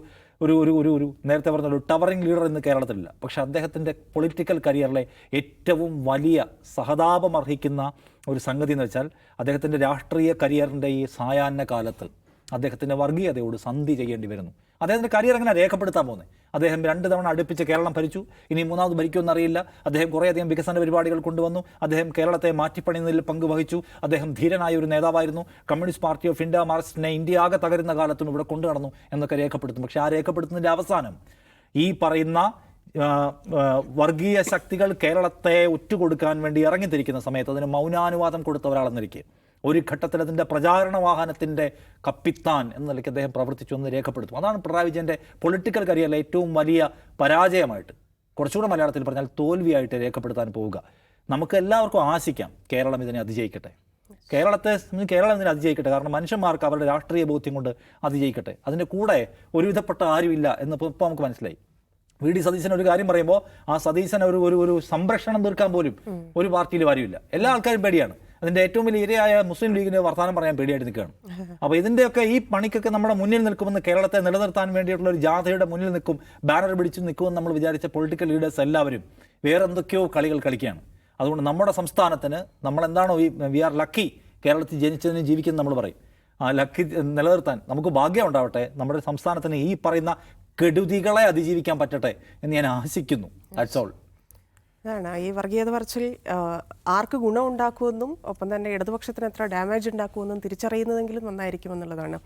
നേരത്തെ പറഞ്ഞ ഒരു ടവറിംഗ് ലീഡർ ഇന്ന് കേരളത്തിലില്ല. പക്ഷേ അദ്ദേഹത്തിൻ്റെ പൊളിറ്റിക്കൽ കരിയറിലെ ഏറ്റവും വലിയ സഹതാപം അർഹിക്കുന്ന ഒരു സംഗതി എന്ന് വെച്ചാൽ അദ്ദേഹത്തിൻ്റെ രാഷ്ട്രീയ കരിയറിൻ്റെ ഈ സായാഹ്ന കാലത്ത് അദ്ദേഹത്തിൻ്റെ വർഗീയതയോട് സന്ധി ചെയ്യേണ്ടി വരുന്നു. അദ്ദേഹത്തിൻ്റെ കരിയർ എങ്ങനെ രേഖപ്പെടുത്താൻ പോകുന്നത്? അദ്ദേഹം 2 തവണ അടുപ്പിച്ച് കേരളം ഭരിച്ചു. ഇനി 3ാമത് ഭരിക്കുമെന്ന് അറിയില്ല. അദ്ദേഹം കുറേയധികം വികസന പരിപാടികൾ കൊണ്ടുവന്നു. അദ്ദേഹം കേരളത്തെ മാറ്റിപ്പണിയുന്നതിൽ പങ്കുവഹിച്ചു. അദ്ദേഹം ധീരനായ ഒരു നേതാവായിരുന്നു. കമ്മ്യൂണിസ്റ്റ് പാർട്ടി ഓഫ് ഇന്ത്യ മാർക്സിസ്റ്റിനെ ഇന്ത്യ ആകെ തകരുന്ന കാലത്തും ഇവിടെ കൊണ്ടു നടന്നു എന്നൊക്കെ രേഖപ്പെടുത്തും. പക്ഷേ ആ രേഖപ്പെടുത്തുന്നതിൻ്റെ അവസാനം ഈ പറയുന്ന വർഗീയ ശക്തികൾ കേരളത്തെ ഒറ്റുകൊടുക്കാൻ വേണ്ടി ഇറങ്ങിത്തിരിക്കുന്ന സമയത്ത് അതിന് മൗനാനുവാദം കൊടുത്ത ഒരാളെന്നിരിക്കെ ഒരു ഘട്ടത്തിൽ അതിൻ്റെ പ്രചാരണ വാഹനത്തിൻ്റെ കപ്പിത്താൻ എന്ന നിലയ്ക്ക് അദ്ദേഹം പ്രവർത്തിച്ചു എന്ന് രേഖപ്പെടുത്തും. അതാണ് പിണറായി വിജയൻ്റെ പൊളിറ്റിക്കൽ കരിയറിലെ ഏറ്റവും വലിയ പരാജയമായിട്ട്, കുറച്ചുകൂടെ മലയാളത്തിൽ പറഞ്ഞാൽ തോൽവിയായിട്ട് രേഖപ്പെടുത്താൻ പോവുക. നമുക്ക് എല്ലാവർക്കും ആശിക്കാം കേരളം ഇതിനെ അതിജയിക്കട്ടെ. കേരളം ഇതിനെ അതിജയിക്കട്ടെ. കാരണം മനുഷ്യന്മാർക്ക് അവരുടെ രാഷ്ട്രീയ ബോധ്യം കൊണ്ട് അതിജയിക്കട്ടെ. അതിൻ്റെ കൂടെ ഒരുവിധപ്പെട്ട ആരുമില്ല എന്നിപ്പോൾ നമുക്ക് മനസ്സിലായി. വി ഡി സതീശൻ ഒരു കാര്യം പറയുമ്പോൾ ആ സതീശൻ ഒരു സംരക്ഷണം തീർക്കാൻ പോലും ഒരു പാർട്ടിയിൽ ആരുമില്ല. എല്ലാ ആൾക്കാരും പേടിയാണ്. അതിൻ്റെ ഏറ്റവും വലിയ ഇരയായ മുസ്ലിം ലീഗിന് വർത്തമാനം പറയാൻ പേടിയായിട്ട് നിൽക്കുകയാണ്. അപ്പോൾ ഇതിൻ്റെയൊക്കെ ഈ പണിക്കൊക്കെ നമ്മുടെ മുന്നിൽ നിൽക്കുമെന്ന്, കേരളത്തെ നിലനിർത്താൻ വേണ്ടിയിട്ടുള്ള ഒരു ജാഥയുടെ മുന്നിൽ നിൽക്കും, ബാനർ പിടിച്ച് നിൽക്കുമെന്ന് നമ്മൾ വിചാരിച്ച പൊളിറ്റിക്കൽ ലീഡേഴ്സ് എല്ലാവരും വേറെ എന്തൊക്കെയോ കളികൾ കളിക്കുകയാണ്. അതുകൊണ്ട് നമ്മുടെ സംസ്ഥാനത്തിന് നമ്മളെന്താണോ വി ആർ ലക്കി, കേരളത്തിൽ ജനിച്ചതിന് ജീവിക്കുന്നത് നമ്മൾ പറയും, ആ ലക്കി നിലനിർത്താൻ നമുക്ക് ഭാഗ്യം ഉണ്ടാവട്ടെ. നമ്മുടെ സംസ്ഥാനത്തിന് ഈ പറയുന്ന കെടുതികളെ അതിജീവിക്കാൻ പറ്റട്ടെ എന്ന് ഞാൻ ആശിക്കുന്നു. That's all. അതാണ് ഈ വർഗീയത പറച്ചിൽ ആർക്ക് ഗുണം ഉണ്ടാക്കുമെന്നും ഒപ്പം തന്നെ ഇടതുപക്ഷത്തിന് എത്ര ഡാമേജ് ഉണ്ടാക്കുമെന്നും തിരിച്ചറിയുന്നതെങ്കിലും നന്നായിരിക്കുമെന്നുള്ളതാണ്.